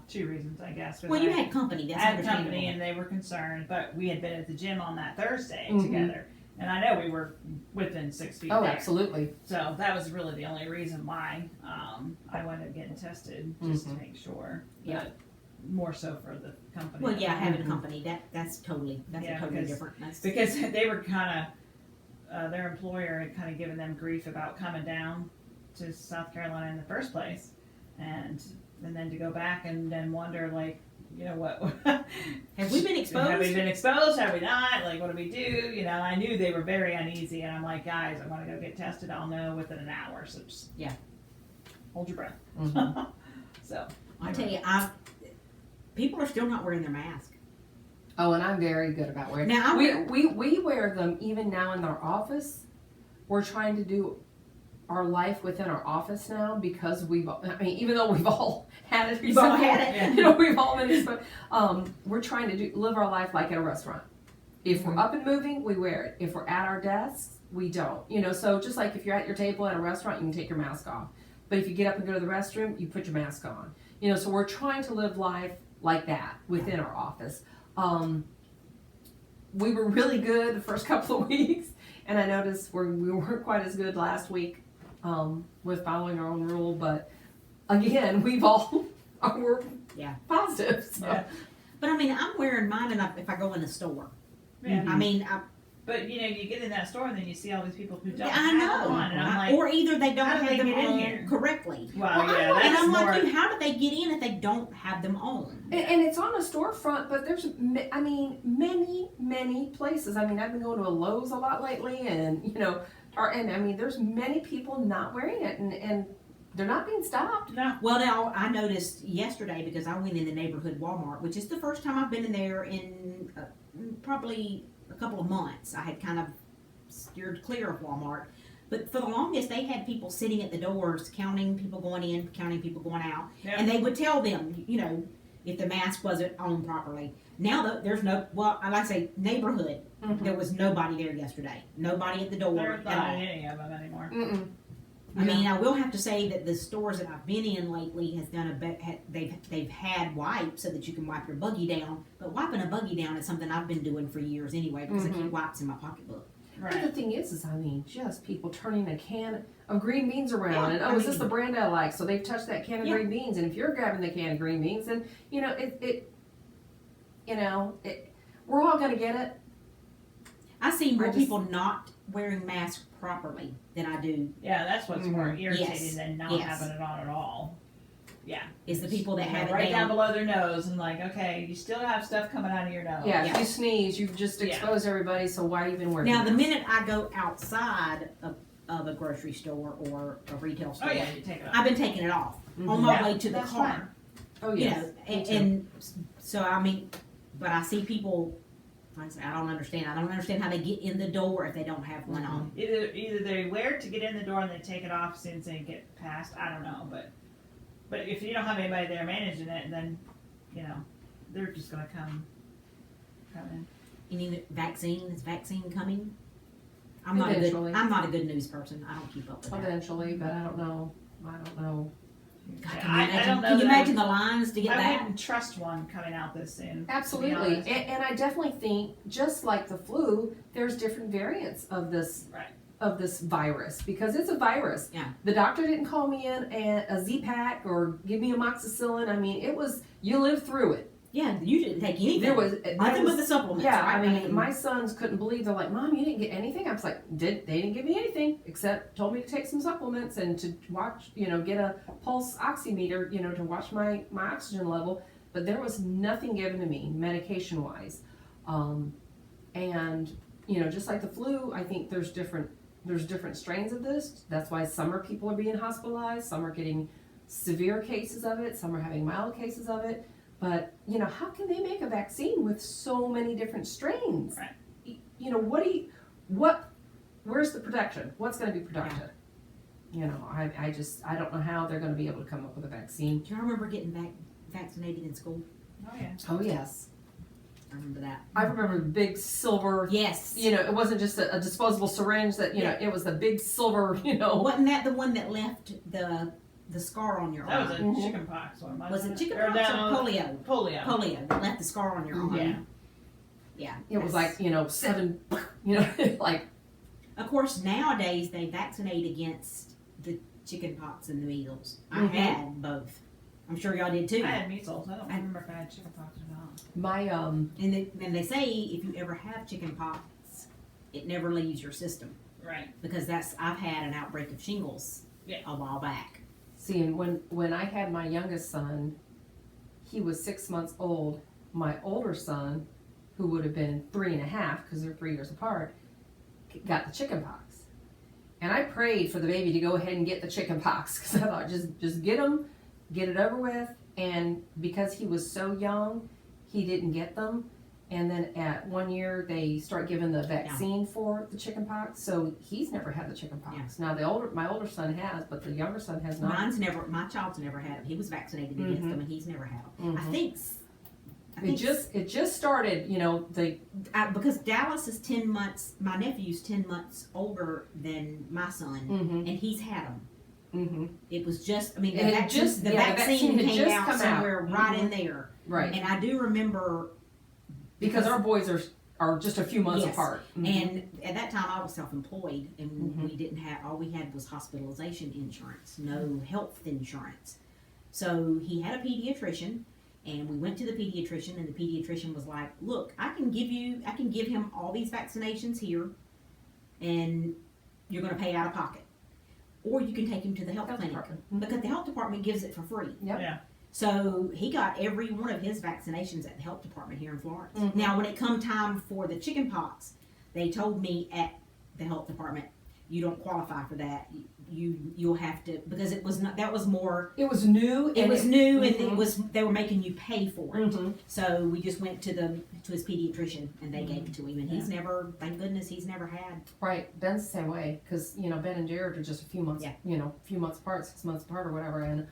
2 reasons, I guess. Well, you had company. That's I had understandable. company, and they were concerned, but we had been at the gym on that Thursday Mhm. together, and I know we were within 6 feet. Oh, there. absolutely. So that was really the only reason why I wanted to get tested, just to make sure. Yeah. But more so for the company. Well, yeah, having company that's a totally because- different. That's, Because they were kind of, their employer had kind of given them grief about coming down to South Carolina in the first place, and then to go back and then wonder, like, what? have we been exposed? Have we been exposed? Have we not? Like, what do we do? I knew they were very uneasy, and I'm like, guys, I want to go get tested. I'll know within an hour, so just hold your breath. Mm-hmm. So I tell you, people are still not wearing their mask. Oh, and I'm very good about wearing. Now, we wear them even now in our office. We're trying to do our life within our office now because even though we've all had it, We've all had it. we've all been exposed. We're trying to live our life like at a restaurant. If we're up and moving, we wear it. If we're at our desks, we don't. So just like if you're at your table at a restaurant, you can take your mask off. But if you get up and go to the restroom, you put your mask on. So we're trying to live life like that within our office. We were really good the first couple of weeks, and I noticed we weren't quite as good last week with following our own rule. But again, we're positive. So. Yeah. But I mean, I'm wearing mine if I go in the store. yeah. I mean, But you get in that store and then you see all these people who don't I have know. one, and I'm like, or either they don't how do have they them get in on here? correctly. well, and that's I'm more. like, how do they get in if they don't have them on? And it's on a storefront, but there's, many places. I've been going to a Lowe's a lot lately, and there's many people not wearing it, and they're not being stopped. No. Well, now I noticed yesterday because I went in the neighborhood Walmart, which is the first time I've been in there in probably a couple of months. I had kind of steered clear of Walmart, but for the longest they had people sitting at the doors counting people going in, counting people going out, Yeah. and they would tell them, if the mask wasn't on properly. Now there's no, well, I like to say neighborhood. Mm-hmm. There was nobody there yesterday. Nobody at the door They're at not all. in any of them anymore. Mm-mm. I mean, I will have to say that the stores that I've been in lately has done they've had wipes so that you can wipe your buggy down. But wiping a buggy down is something I've been doing for years anyway because I keep wipes in my pocketbook. But the Right. thing is I mean, just people turning a can of green beans around, Yeah, and I is this mean- the brand I like? So they've touched that can of Yeah. green beans, and if you're grabbing the can of green beans, then you know we're all gonna get it. I see more I just- people not wearing masks properly than I do Yeah, that's what's more Mhm. irritating Yes. than not Yes. having it on at all. Yeah. is the people that You know, have it right down down. below their nose and like, okay, you still have stuff coming out of your nose. Yeah, Yeah. if you sneeze, you've just Yeah. exposed everybody. So why even wear? Now, the mask? minute I go outside of a grocery store or a retail Oh store, yeah, you take it off. I've been taking it off Mhm. on my Yeah, way to the that's car. fine. Oh You yes, know, me and, too. and so I mean, but I see people. Like I say, I don't understand. I don't understand how they get in the door if they don't have one on. Either they wear it to get in the door and they take it off as soon as they get past. I don't know, but if you don't have anybody there managing it, then you know they're just gonna come in. You need a vaccine? Is vaccine coming? I'm not a good. Eventually. I'm not a good news person. I don't keep up with that. Eventually, but I don't know. God, Yeah, can you I imagine, don't know can you that imagine the lines to get I that? wouldn't trust one coming out this soon. to be Absolutely, honest. and I definitely think, just like the flu, there's different variants of this Right. of this virus because it's a virus. Yeah. The doctor didn't call me in a Z-Pack or give me amoxicillin. I mean, it was you lived through it. Yeah, you didn't take anything. There was Nothing but the supplements. yeah. right? I mean, my sons couldn't believe. They're like, "Mom, you didn't get anything." I was like, they didn't give me anything except told me to take some supplements and to watch, get a pulse oximeter, to watch my oxygen level. But there was nothing given to me medication wise, and just like the flu, I think there's different strains of this. That's why some people are being hospitalized, some are getting severe cases of it, some are having mild cases of it. But, how can they make a vaccine with so many different strains? Right. Where's the protection? What's going to be protected? I don't know how they're going to be able to come up with a vaccine. Do you remember getting vaccinated in school? Oh yeah. Oh, yes. I remember that. I remember the big silver, Yes. it wasn't just a disposable syringe that, it was the big silver, Wasn't that the one that left the scar on your That arm? was a Mhm. chicken pox one. Was it chicken Or pox or no, polio? Polio. Polio that left the scar on your arm. Yeah. Yeah. It was that's- like, 7, like, Of course, nowadays they vaccinate against the chicken pox and the measles. I Mhm. had both. I'm sure y'all did too. I had measles. I don't remember if I had chicken pox or not. my, And they say if you ever have chicken pox, it never leaves your system Right. because I've had an outbreak of shingles Yeah. a while back. See, and when I had my youngest son, he was 6 months old. My older son, who would have been 3.5, because they're 3 years apart, got the chicken pox. And I prayed for the baby to go ahead and get the chicken pox, because I thought, just get him, get it over with. And because he was so young, he didn't get them. And then at 1 year, they start giving the vaccine for the chicken pox. So he's never had the chicken pox. Now my older son has, but the younger son has not. My child's never had them. He was vaccinated against them, and he's never had them. I Mhm. think It just started, because Dallas is 10 months. My nephew's 10 months older than my son, Mhm. and he's had them. Mm-hmm. It was just, the It had just- the yeah, the vaccine vaccine had came just out come out. somewhere right in there. Right. And I do remember Because our boys are just a few months Yes. apart. Mhm. And at that time, I was self-employed, and Mhm. we didn't have. All we had was hospitalization insurance, no health insurance. So he had a pediatrician, and we went to the pediatrician, and the pediatrician was like, "Look, I can give him all these vaccinations here, and you're going to pay out of pocket, or you can take him to the health clinic department. Mhm. because the health department gives it for free." Yep. Yeah. So he got every one of his vaccinations at the health department here in Florence. Mhm. Now, when it come time for the chicken pox, they told me at the health department, you don't qualify for that. You'll have to, because it was not, that was more, It was new. it was new and it Mhm. was, they were making you pay for it. Mhm. So we just went to his pediatrician and they gave it to him, and he's Yeah. never, thank goodness, he's never had. Right. Ben's the same way because Ben and Jared are just a few months. Yeah. A few months apart, 6 months apart or whatever. And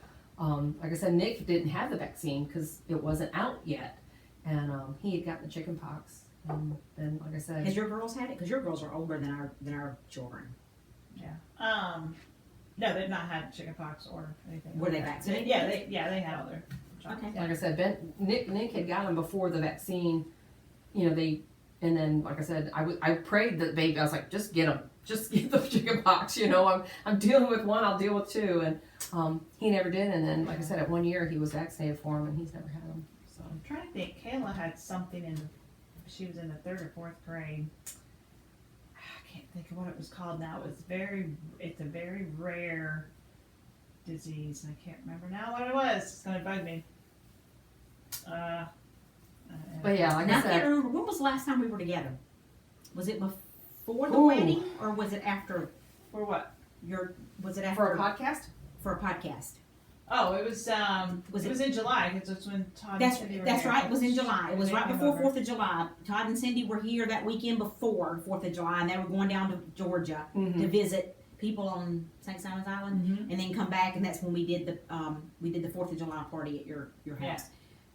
like I said, Nick didn't have the vaccine because it wasn't out yet, and he had gotten the chicken pox. And then, like I said, Has your girls had it? Because your girls are older than our children. Yeah. No, they've not had chicken pox or anything. Were like they that. vaccinated? They had all their shots. Okay. like I said, Nick had got them before the vaccine. They And then, like I said, I prayed that baby. I was like, just get them, just get the chicken pox. You know, I'm dealing with one, I'll deal with two. And he never did. And then, like I said, at 1 year he was vaccinated for them, and he's never had them. So I'm trying to think. Kayla had something she was in the 3rd or 4th grade. I can't think of what it was called now. It's a very rare disease. I can't remember now what it was. It's gonna bug me. but yeah, like Now, I I can't said, remember, when was the last time we were together? Was it before the Ooh. wedding, or was it after For what? was it for after, a podcast. for a podcast? Oh, it was it was in July because that's when Todd and Cindy were That's here. right, it was in July. It was They right came before over. 4th of July. Todd and Cindy were here that weekend before 4th of July, and they were going down to Georgia Mhm. to visit people on St. Simon's Island, Mhm. and then come back, and that's when we did the 4th of July party at your house. Yeah.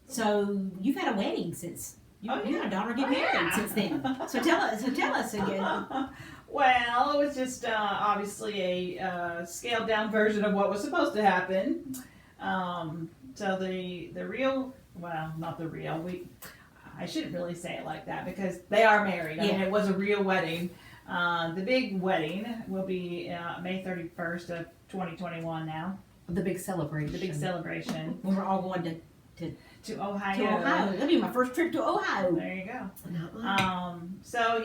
So you've had a wedding since you Oh, and yeah. a daughter get Oh, married yeah. since then. So tell us again. Well, it was just obviously a scaled down version of what was supposed to happen. So the real, well, not the real. I shouldn't really say it like that because they are married. I mean, Yeah. it was a real wedding. The big wedding will be May 31st of 2021 now. The big celebration. The big celebration We were all going to to Ohio. Ohio. That'll be my first trip to Ohio. There you go. Not mine. So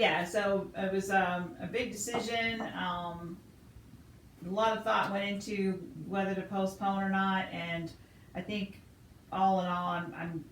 it was a big decision. A lot of thought went into whether to postpone or not, and I think all in all,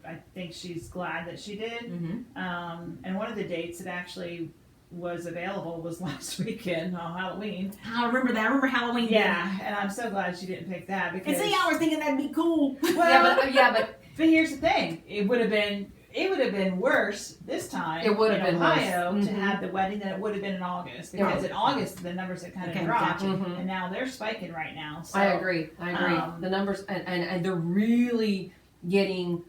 I think she's glad that she did. Mm-hmm. And one of the dates that actually was available was last weekend on Halloween. I remember that. I remember Halloween. Yeah, and I'm so glad she didn't pick that because. And see, I was thinking that'd be cool. Well, yeah, but but here's the thing: it would have been worse this time. It would have in been worse. Ohio to Mhm. have the wedding than it would have been in August because in August the numbers had kind of Okay, dropped, gotcha. Mhm. and now they're spiking right now. So, I agree. um, The numbers, and they're really getting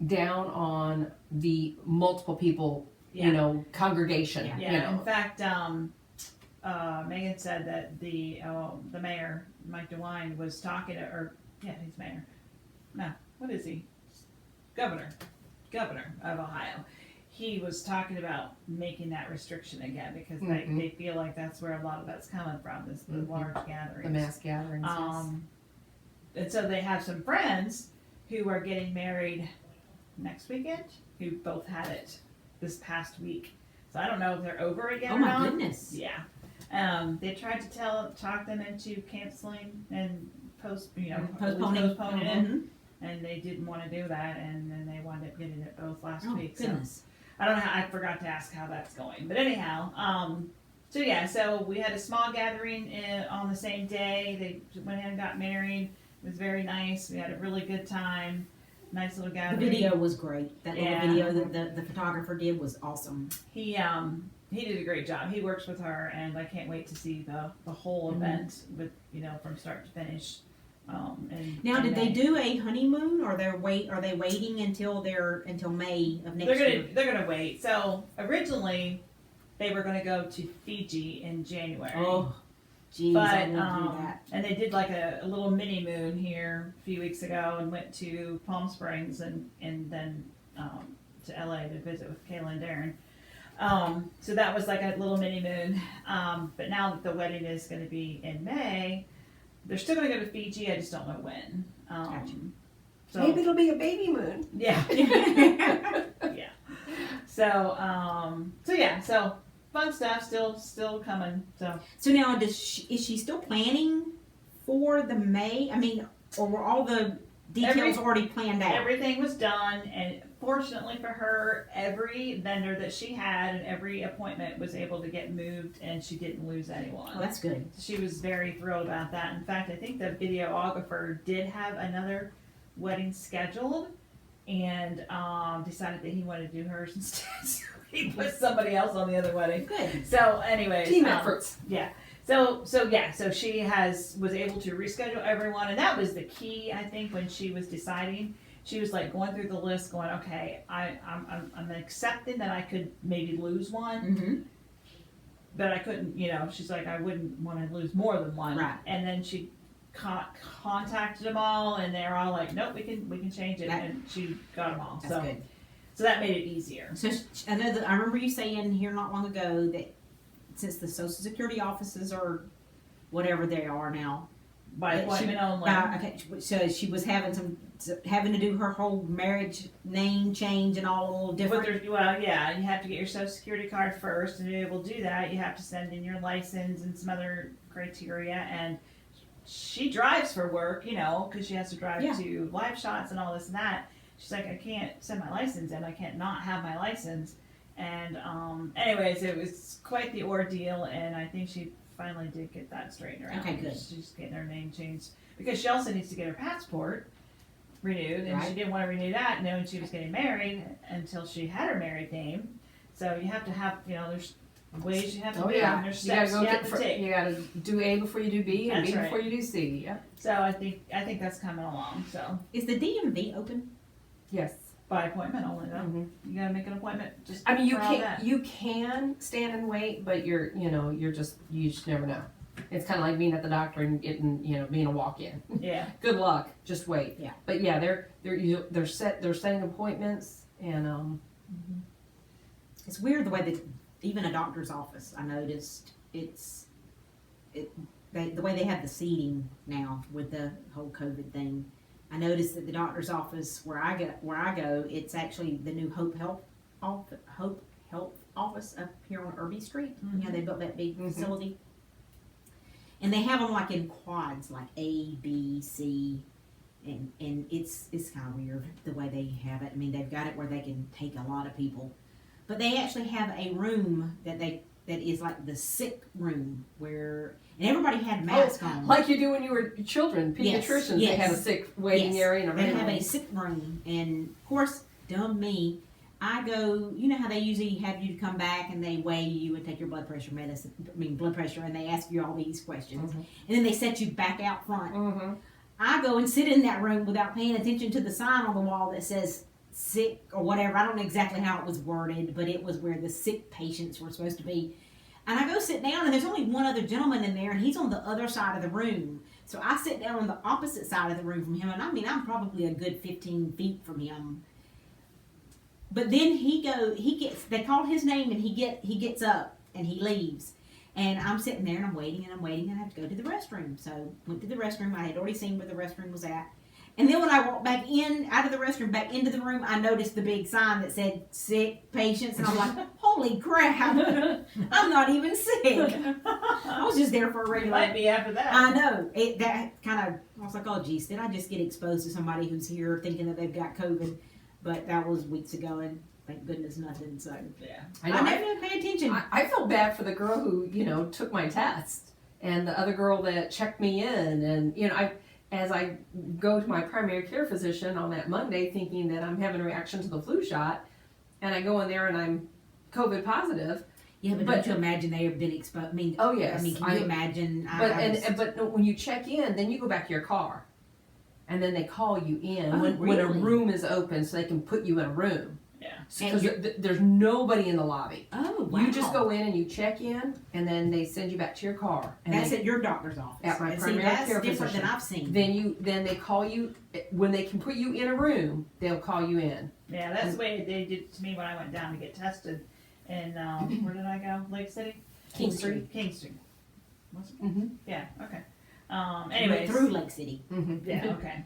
down on the multiple people, Yeah. you know, congregation. Yeah. Yeah. You know. In fact, Megan said that the mayor Mike DeWine was talking to, or yeah, he's mayor. No, what is he? Governor of Ohio. He was talking about making that restriction again because Mhm. they feel like that's where a lot of that's coming from, is the Mhm. large gatherings. The mass gatherings. yes. And so they have some friends who are getting married next weekend who both had it this past week. So I don't know if they're over again Oh or my not. goodness. Yeah. They tried to talk them into canceling and postponing it, Mhm. and they didn't want to do that, and then they wound up getting it both last Oh week. goodness. I don't know how, I forgot to ask how that's going. But anyhow, so we had a small gathering on the same day. They went ahead and got married. It was very nice. We had a really good time. Nice little The gathering. video was great. That little Yeah. video that the photographer did was awesome. He did a great job. He works with her, and I can't wait to see the whole Mhm. event with from start to finish. And Now, in did they May. do a honeymoon, or are they waiting until May of next year? They're gonna wait. So originally, they were gonna go to Fiji in January. Oh, geez, But I want to do that. and they did like a little mini moon here a few weeks ago and went to Palm Springs and then to LA to visit with Kayla and Darren. So that was like a little mini moon. But now that the wedding is going to be in May, they're still going to go to Fiji. I just don't know when. Gotcha. So Maybe it'll be a baby moon. yeah, yeah. So fun stuff still coming. So now, is she still planning for the May? I mean, or were all the details already planned out? Everything was done, and fortunately for her, every vendor that she had and every appointment was able to get moved, and she didn't lose anyone. Oh, that's good. She was very thrilled about that. In fact, I think the videographer did have another wedding scheduled, and decided that he wanted to do hers instead. So he put somebody else on the other wedding. Good. So, anyways, Team efforts. yeah. So she was able to reschedule everyone, and that was the key. I think when she was deciding, she was like going through the list, going, okay, I'm accepting that I could maybe lose one, Mm-hmm. but I couldn't. She's like, I wouldn't want to lose more than one. Right. And then she contacted them all, and they're all like, nope, we can change it, and she got them all. That's good. So that made it easier. So I know that I remember you saying here not long ago that since the Social Security offices are whatever they are now, By that she- appointment only. okay, so she was having to do her whole marriage name change and all a little But different. well, yeah, you have to get your Social Security card first, and to be able to do that, you have to send in your license and some other criteria. And she drives for work, because she has to drive Yeah. to live shots and all this and that. She's like, I can't send my license in. I can't not have my license. And anyways, it was quite the ordeal, and I think she finally did get that straightened around. Okay, good. She's getting her name changed because she also needs to get her passport renewed, and she Right. didn't want to renew that knowing she was getting married until she had her married name. So you have to have, there's ways you have to Oh do, yeah, and there's you gotta steps go you have to take. you gotta do A before you do B, and That's B right. before you do C. Yeah. So I think that's coming along. So Is the DMV open? Yes. by appointment only though. Mhm. You gotta make an appointment. Just I mean, you for all that. can stand and wait, but you just never know. It's kind of like being at the doctor and getting, being a walk-in. Yeah. Good luck. Just wait. Yeah. But yeah, they're setting appointments, and It's weird the way that even a doctor's office, I noticed the way they have the seating now with the whole COVID thing. I noticed that the doctor's office where I go, it's actually the new Hope Health office up here on Irby Street. They built that big Mhm. facility, and they have them like in quads, like A, B, C, and it's kind of weird the way they have it. I mean, they've got it where they can take a lot of people, but they actually have a room that is like the sick room and everybody had masks on. like you do when you were children, Yes, pediatricians, they had a yes, sick waiting yes. area and a They room. have a sick room, and of course, dumb me, I go. You know how they usually have you come back and they weigh you and take your blood pressure and they ask you all these questions, Mhm. and then they set you back out front. Mm-hmm. I go and sit in that room without paying attention to the sign on the wall that says sick or whatever. I don't know exactly how it was worded, but it was where the sick patients were supposed to be. And I go sit down, and there's only one other gentleman in there, and he's on the other side of the room. So I sit down on the opposite side of the room from him, and I mean, I'm probably a good 15 feet from him. But then they called his name, and he gets up, and he leaves. And I'm sitting there, and I'm waiting, and I have to go to the restroom. So went to the restroom. I had already seen where the restroom was at. And then when I walked back out of the restroom, back into the room, I noticed the big sign that said sick patients. And I'm like, holy crap, I'm not even sick. I was just there for a It regular. might be after that. I know. I was like, oh, geez, did I just get exposed to somebody who's here thinking that they've got COVID? But that was weeks ago, and thank goodness nothing. So Yeah. I know. I never pay attention. I felt bad for the girl who, took my test, and the other girl that checked me in, and as I go to my primary care physician on that Monday thinking that I'm having a reaction to the flu shot, and I go in there and I'm COVID positive. Yeah, but But- don't you imagine they have been exposed? I mean, Oh yes. I mean, can you imagine? But no, when you check in, then you go back to your car, and then they call you in Oh, when a really? room is open, so they can put you in a room. Yeah. Because there's nobody in the lobby. Oh, wow. You just go in and you check in, and then they send you back to your car. And That's they- at your doctor's office. At my And primary see, that's care different physician. than I've seen. then they call you when they can put you in a room. They'll call you in. Yeah, that's the way they did it to me when I went down to get tested. And where did I go? Lake City? King Street. King Street. Was it? Mm-hmm. Yeah. Okay. You went Anyways. through Lake City. Mm-hmm. Yeah. Okay.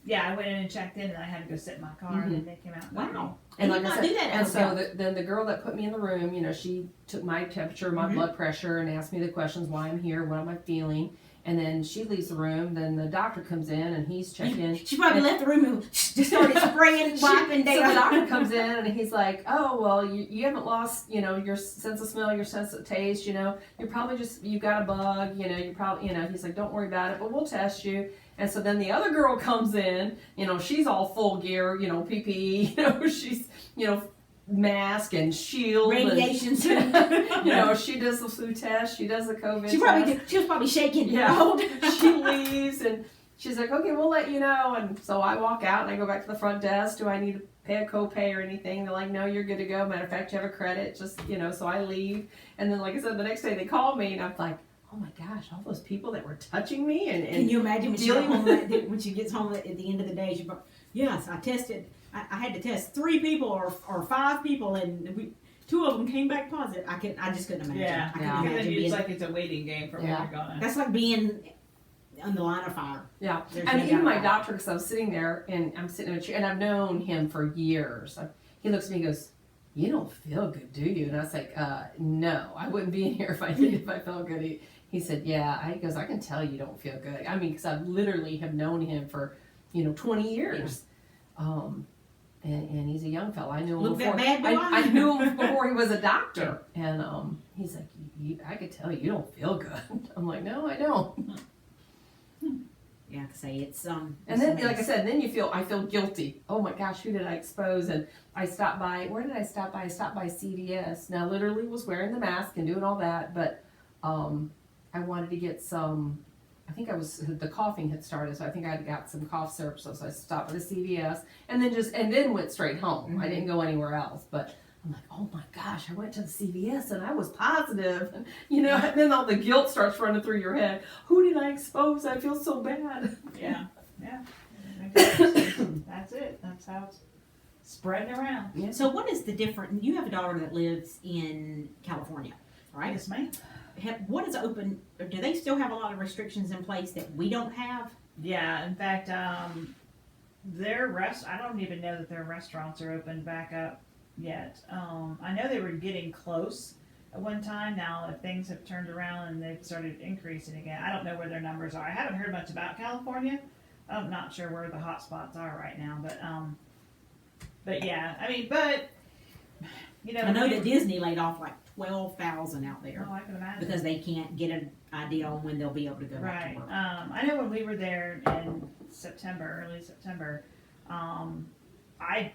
Yeah, I went in and checked in, and I had to go sit in my car, and then they came out. And got me. Wow. And They like did I not said, do that and out so south. then the girl that put me in the room, she took my temperature, my Mhm. blood pressure, and asked me the questions: why I'm here, what am I feeling, and then she leaves the room. Then the doctor comes in and he's checking. She probably left the room and just started spraying, wiping So the down. doctor comes in and he's like, "Oh well, you haven't lost, your sense of smell, your sense of taste. You're probably you got a bug. You probably, He's like, "Don't worry about it, but we'll test you." And so then the other girl comes in. She's all full gear. PPE. She's mask and shield. Radiation suit. And, she does the flu test. She does the COVID. She was probably shaking. Yeah. She leaves and she's like, "Okay, we'll let you know." And so I walk out and I go back to the front desk. Do I need to pay a copay or anything? They're like, "No, you're good to go. Matter of fact, you have a credit." Just, so I leave. And then, like I said, the next day they call me and I'm like, "Oh my gosh, all those people that were touching me." And Can you imagine when she, dealing when she gets home at the end of the day? Yes, I tested I had to test 3 people or 5 people, and 2 of them came back positive. I just couldn't imagine. Yeah. I couldn't Yeah. And then imagine it's being, like it's a waiting game for when Yeah. you're gonna. that's like being on the line of fire. Yeah, There's I no mean, even doubt my about it. doctor, because I was sitting there and I'm sitting in a chair, and I've known him for years. He looks at me and goes, "You don't feel good, do you?" And I was like, "No, I wouldn't be in here if I felt good." He said, "Yeah." He goes, "I can tell you don't feel good." I mean, because I literally have known him for 20 years. And he's a young fella. I knew him Look before. that bad, do I? I knew him before he was a doctor. And he's like, "I could tell you don't feel good." I'm like, "No, I don't." Yeah, I could say it's And then, like I said, then I feel guilty. Oh my gosh, who did I expose? And I stopped by, where did I stop by? I stopped by CVS. Now, literally was wearing the mask and doing all that, but I wanted to get some, I think the coughing had started, so I think I had got some cough syrup, so I stopped by the CVS, and then went straight home. I didn't go anywhere else, but I'm like, oh my gosh, I went to the CVS and I was positive. And, and then all the guilt starts running through your head. Who did I expose? I feel so bad. Yeah. That's it. That's how it's spreading around. Yeah. So what is the difference? You have a daughter that lives in California, right? Yes, ma'am. What is open? Do they still have a lot of restrictions in place that we don't have? Yeah. In fact, I don't even know that their restaurants are open back up yet. I know they were getting close at one time. Now, if things have turned around and they've started increasing again, I don't know where their numbers are. I haven't heard much about California. I'm not sure where the hot spots are right now, but yeah, I mean, I know that Disney laid off like 12,000 out there Oh, I can imagine. because they can't get an idea on when they'll be able to go back Right. to work. I know when we were there in early September, I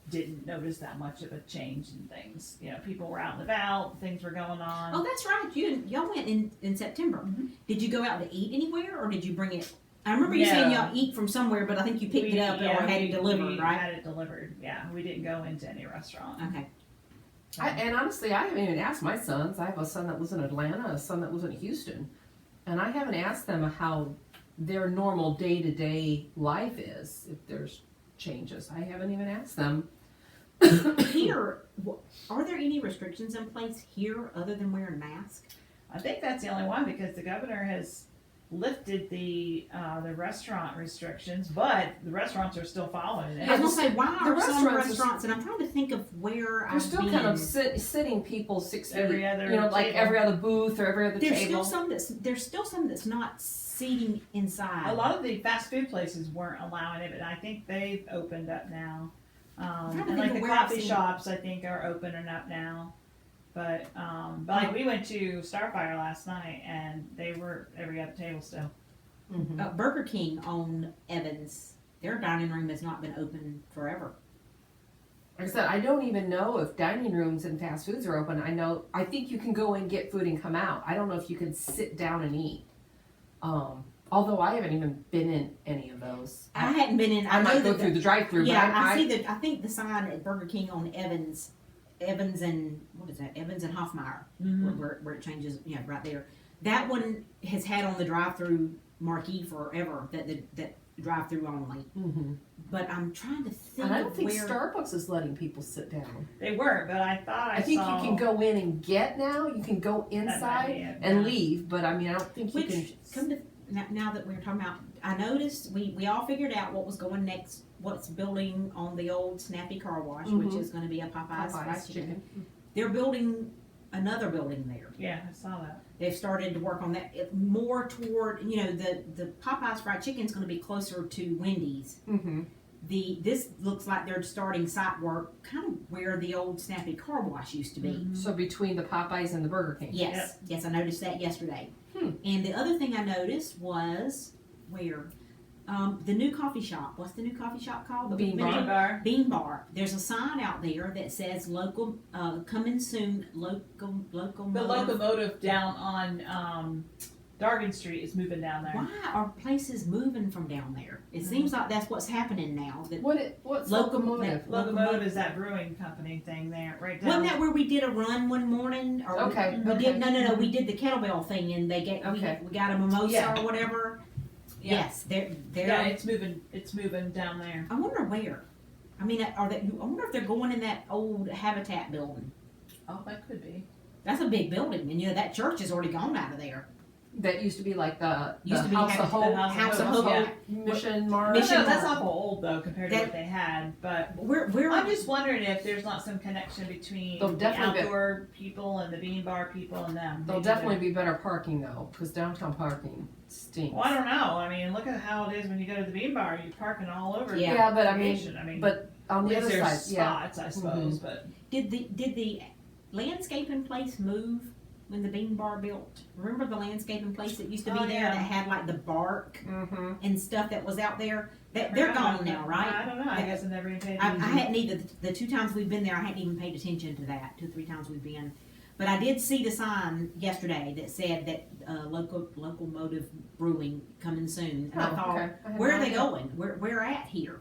didn't notice that much of a change in things. People were out and about, things were going on. Oh, that's right. Y'all went in September. Mhm. Did you go out to eat anywhere, or did you bring it? I remember you saying y'all eat from somewhere, but I think you picked it up or had it delivered, we right? had it delivered. Yeah, we didn't go into any restaurant. Okay. And honestly, I haven't even asked my sons. I have a son that lives in Atlanta, a son that lives in Houston. And I haven't asked them how their normal day-to-day life is, if there's changes. I haven't even asked them. Here, are there any restrictions in place here other than wearing masks? I think that's the only one because the governor has lifted the restaurant restrictions, but the restaurants are still following it. I was gonna say, why The are some restaurants restaurants, and I'm trying to think of where They're still kind of sitting people 6 feet, Every other like table. every other booth or every other there's table. still some that's not seating inside. A lot of the fast food places weren't allowing it, but I think they've opened up now. trying to And think like of the where I've coffee seen- shops, I think are opening up now. But like we went to Starfire last night, and they were every other table still. Mhm. Burger King on Evans, their dining room has not been open forever. Like I said, I don't even know if dining rooms and fast foods are open. I think you can go in, get food, and come out. I don't know if you can sit down and eat. Although I haven't even been in any of those. I hadn't been in. I know might go that through the drive-through. Yeah, but I see that. I think the sign at Burger King on Evans and what is that? Evans and Hoffmeyer, where it changes. Yeah, right there. That one has had on the drive-through marquee forever. That drive-through only. Mhm. But I'm trying to think. And I don't of think where. Starbucks is letting people sit down. They were, but I thought I think saw you can go in and get now. You can go that might be inside it, and yeah. leave, but I mean, I don't think you Which can. come to now that we're talking about, I noticed we all figured out what was going next. What's building on the old Snappy Car Wash, which Mhm. is going to be a Popeyes fried Popeyes chicken. chicken. They're building another building there. Yeah, I saw that. They've started to work on that more toward, the Popeyes fried chicken is going to be closer to Wendy's. Mm-hmm. This looks like they're starting site work kind of where the old Snappy Car Wash used to be. So between the Popeyes and the Burger King. Yes, yes, I noticed that yesterday. Hmm. And the other thing I noticed was where the new coffee shop. What's the new coffee shop called? The Bean Bar. Mini bar. Bean Bar. There's a sign out there that says local, coming soon, local. The locomotive down on Dargan Street is moving down there. Why are places moving from down there? It seems like that's what's happening now. That What's Locomotive. Locomotive is that brewing company thing there, right down. wasn't that where we did a run one morning? Or Okay, We okay. did no. We did the kettlebell thing, and they get Okay. we got a mimosa Yeah. or whatever. Yeah. Yes, they're. Yeah, it's moving. It's moving down there. I wonder where. I mean, I wonder if they're going in that old Habitat building. Oh, that could be. That's a big building, and that church is already gone out of there. That used to be like the Used to be House of Hope, House of Hope. Yeah. Mission No, Mart. that's awful old though compared to That- what they had. But Where I'm just wondering if there's not some connection between There'll the definitely be- outdoor people and the bean bar people and them. There'll Maybe definitely be better parking though, because downtown parking stinks. Well, I don't know. I mean, look at how it is when you go to the bean bar. You're parking all over. Yeah. Yeah, but I mean, Creation. but on the at other least side, there's yeah. spots, I suppose. But did the landscaping place move when the bean bar built? Remember the landscaping place that used to be Oh, there yeah. that had like the bark Mm-hmm. and stuff that was out there? They're gone now, right? I don't know. I guess I never even paid I attention. hadn't even, the 2 times we've been there, I hadn't even paid attention to that, 2 or 3 times we've been. But I did see the sign yesterday that said that locomotive brewing coming soon. And I thought, okay. I had where no are they idea. going? Where at here?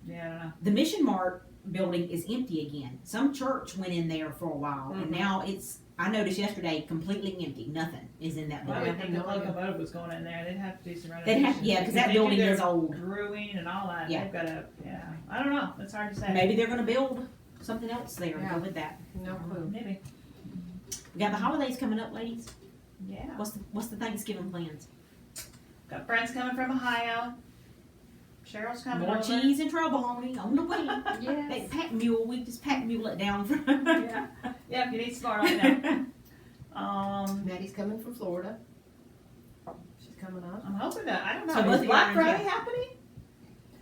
Yeah, I don't know. The Mission Mart building is empty again. Some church went in there for a while, and Mhm. now it's, I noticed yesterday, completely empty. Nothing is in that Well, I building. would think the locomotive was going in there. They'd have to do some They'd renovations. have, yeah, because that they do building their is old. brewing and all that. Yeah. They've got to, yeah. I don't know. It's hard to say. Maybe they're going to build something else there and Yeah. go with that. No clue. Maybe. We got the holidays coming up, ladies. Yeah. What's the Thanksgiving plans? Got friends coming from Ohio. Cheryl's coming More over. cheese and trouble on the way. Yes. They pack mule. We just pack mule it down. Yeah. Yeah, if you need smart on that. Maddie's coming from Florida. She's coming up. I'm hoping that, I don't know. So both is of Black you are in Friday happening?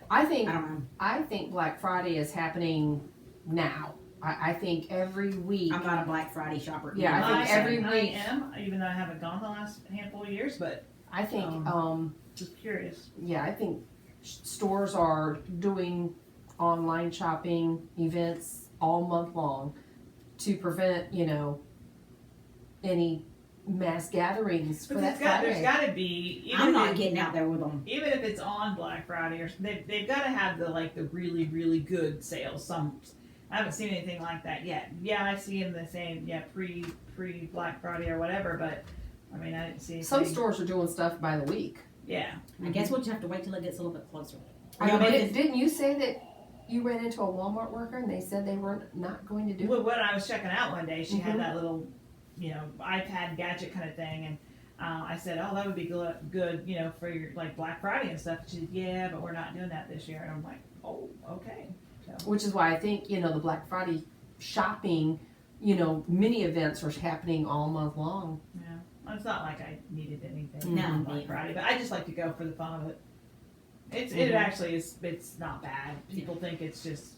I think I don't know. I think Black Friday is happening now. I think every week. I'm not a Black Friday shopper. Yeah, I think every I week- am, even though I haven't gone the last handful of years, but I think just curious. yeah, I think stores are doing online shopping events all month long to prevent, any mass gatherings for But that there's Friday. got to be. Even I'm if not it- getting out there with them. Even if it's on Black Friday, or they've got to have the really really good sales. I haven't seen anything like that yet. Yeah, I see them the same. Yeah, pre Black Friday or whatever. But I mean, I didn't see anything. Some stores are doing stuff by the week. Yeah. I guess we'll just have to wait till it gets a little bit closer. I Yeah, mean, but didn't you say that you ran into a Walmart worker and they said they were not going to do Well, when I was checking out one day, she Mhm. had that little, iPad gadget kind of thing, and I said, "Oh, that would be good, for your Black Friday and stuff." She said, "Yeah, but we're not doing that this year." And I'm like, "Oh, okay." Which is why I think, the Black Friday shopping, mini events are happening all month long. Yeah, well, it's not like I needed anything No, on Black yeah. Friday, but I just like to go for the fun of it. It Mhm. actually is. It's not bad. People think it's just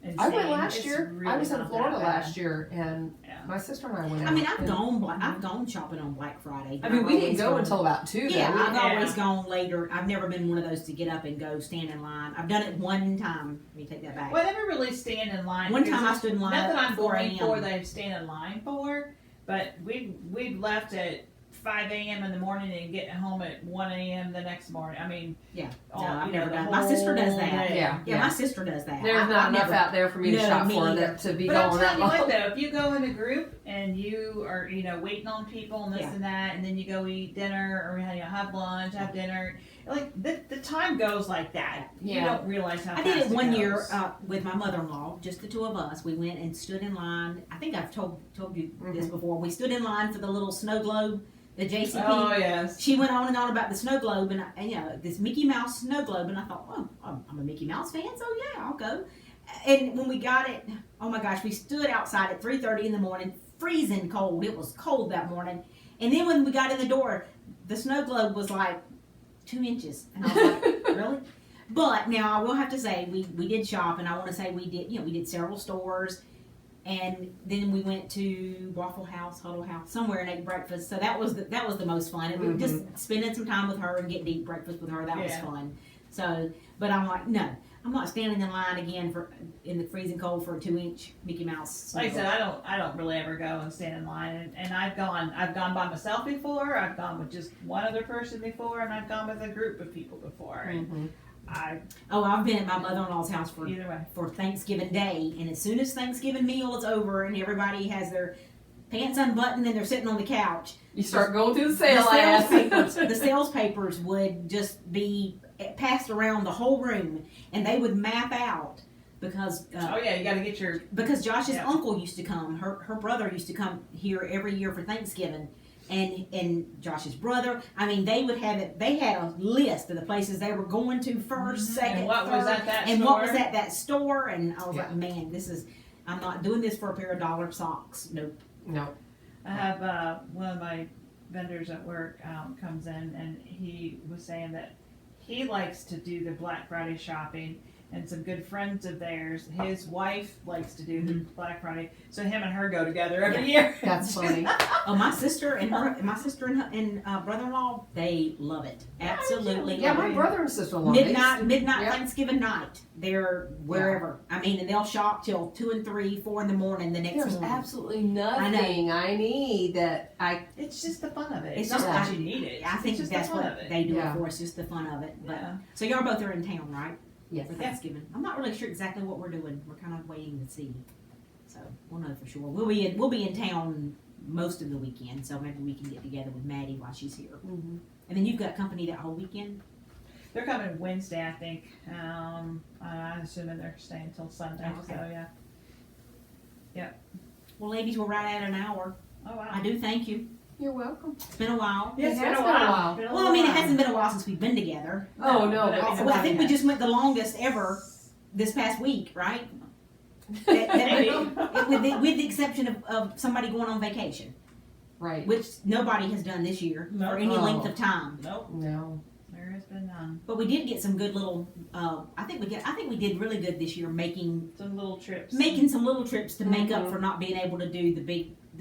insane. I went last It's year. really I was in not Florida that bad. last year, and Yeah. my sister and I went out. I mean, I've and- gone shopping on Black Friday. I mean, we didn't I've go always until about 2. Yeah, though. I've Yeah. always gone later. I've never been one of those to get up and go stand in line. I've done it one time. Let me take that back. Well, I never really stand in line. One because time I it's stood in line Nothing at I'm 4 going for a.m. that I stand in line for, but we left at 5 a.m. in the morning and getting home at 1 a.m. the next morning. I mean, Yeah, all, no, I've you know, never the done. My sister does whole that. day. Yeah. Yeah, my sister does that. There's I- not I've enough never- out there for me to No, shop me for neither. that to be But I'm going that telling you long. what, though, if you go in a group and you are, waiting on people and this Yeah. and that, and then you go eat dinner or have lunch, have dinner, the time goes like that. You Yeah. don't realize how I fast did it one year goes. with my mother-in-law, just the 2 of us. We went and stood in line. I think I've told you this before. We stood in line for the little snow globe, the JCP. Oh yes. She went on and on about the snow globe and this Mickey Mouse snow globe, and I thought, oh, I'm a Mickey Mouse fan, so yeah, I'll go. And when we got it, oh my gosh, we stood outside at 3:30 in the morning, freezing cold. It was cold that morning. And then when we got in the door, the snow globe was like 2 inches, and I was like, really? But now I will have to say we did shop, and I want to say we did several stores. And then we went to Waffle House, Huddle House, somewhere and ate breakfast. So that was the most fun. We were just spending some time with her and getting to eat breakfast with her. That was Yeah. fun. So, but I'm like, no, I'm not standing in line again in the freezing cold for a 2-inch Mickey Mouse. Like I said, I don't really ever go and stand in line, and I've gone by myself before. I've gone with just one other person before, and I've gone with a group of people before. And I've been at my mother-in-law's house for either way. Thanksgiving Day, and as soon as Thanksgiving meal is over and everybody has their pants unbuttoned and they're sitting on the couch, You start going through the sale the sales papers would just be passed around the whole room, and they would map out because Oh yeah, you got to get your. because Josh's Yeah. uncle used to come. Her brother used to come here every year for Thanksgiving. And Josh's brother, I mean, they would have it. They had a list of the places they were going to first, second, And what was third, at that and store? what was at that store. And I was Yeah. like, man, I'm not doing this for a pair of dollar socks. Nope. No. I have one of my vendors at work comes in, and he was saying that he likes to do the Black Friday shopping, and some good friends of theirs, his wife likes to do the Black Friday, so him and her go together every year. That's funny. Oh, my sister and brother-in-law, they love it. Absolutely. Yeah, love my it. brother and sister-in-law. Midnight Yep. Thanksgiving night. They're wherever. I mean, and they'll shop till 2 and 3, 4 in the morning the next There's morning. absolutely nothing I need that I. It's just the fun of it. It's It's not just- that you need it. I think it's just that's the fun what of it. they do Yeah. it for. It's just the fun of it. But Yeah. so y'all both are in town, right? Yes. For Thanksgiving. I'm not really sure exactly what we're doing. We're kind of waiting to see. So we'll know for sure. We'll be in town most of the weekend, so maybe we can get together with Maddie while she's here. Mm-hmm. And then you've got company that whole weekend. They're coming Wednesday, I think. I'm assuming they're staying until Sunday. Okay. So yeah. Well, ladies, we're right at an hour. Oh wow. I do thank you. You're welcome. It's been a while. Yeah, It has been a while. Well, I mean, it hasn't been a while since we've been together. Oh no! but I mean, Well, I think we just went the longest ever this past week, right? with the exception of somebody going on vacation, Right. which nobody has done this year No. for any length of time. Nope. No. There has been none. But we did get some good little. I think we did really good this year, making Some little trips. some little trips to make up for not being able to do the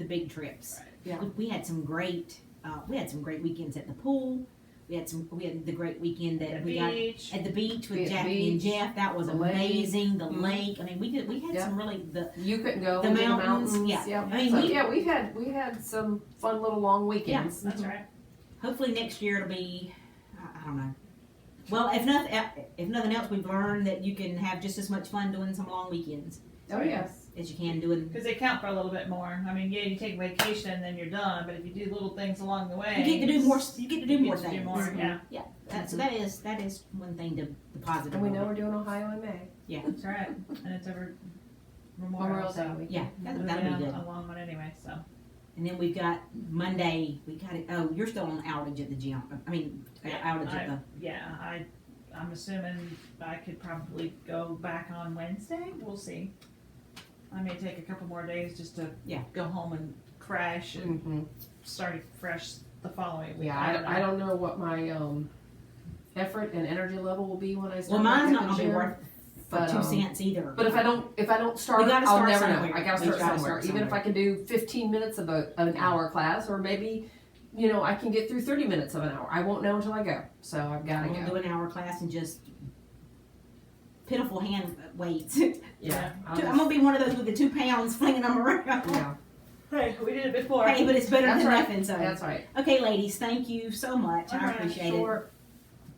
big trips. Right. Yeah. We had some great weekends at the pool. We had the great weekend that The we got beach. at the beach with At the Jackie and beach, Jeff. That was the lake. amazing. The Mhm. lake. I mean, we had Yeah. some really You couldn't go. The we did mountains, mountains. yeah. Yep. I mean, So, we had some fun little long weekends. That's right. hopefully next year it'll be. I don't know. Well, if nothing else, we've learned that you can have just as much fun doing some long weekends Oh yes. as you can doing. Because they count for a little bit more. I mean, yeah, you take vacation and then you're done. But if you do little things along the way, You get to do more. You get to do you more get to things. do more, yeah. Yeah. So that is one thing to the positive. And we of know it. we're doing Ohio in May. Yeah. That's right. And it's over Memorial, Memorial so Day weekend. Yeah. That'll yeah, be good. a long one anyway. So And then we've got Monday. We got it. Oh, you're still on outage at the gym. I mean, outage at the. yeah, I'm assuming I could probably go back on Wednesday. We'll see. I may take a couple more days just to go home and crash and Mm-hmm. start fresh the following week. Yeah, I don't know what my effort and energy level will be when I Well, start. mine's back not at gonna the be gym. worth for But, 2 cents either. But if I don't start, We gotta I'll start never know. somewhere. I gotta We start gotta somewhere. start Even if I can do 15 minutes of an hour class, or maybe, I can get through 30 minutes of an hour. I won't know until I go. So I've got to I'm gonna go. do an hour class and just pitiful hand weights. Yeah. I'm gonna be one of those with the 2 pounds flinging them around. Yeah. Hey, we did it before. Hey, but it's better That's than right. nothing. So That's right. okay, ladies, thank you so much. All I right, appreciate Sure.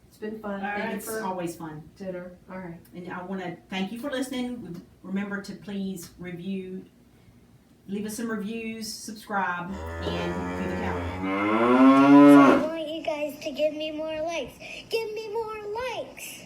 It's been fun. All Thank you It's for always fun. dinner. All right. And I want to thank you for listening. Remember to please leave us some reviews, subscribe, and do the count. I want you guys to give me more likes. Give me more likes.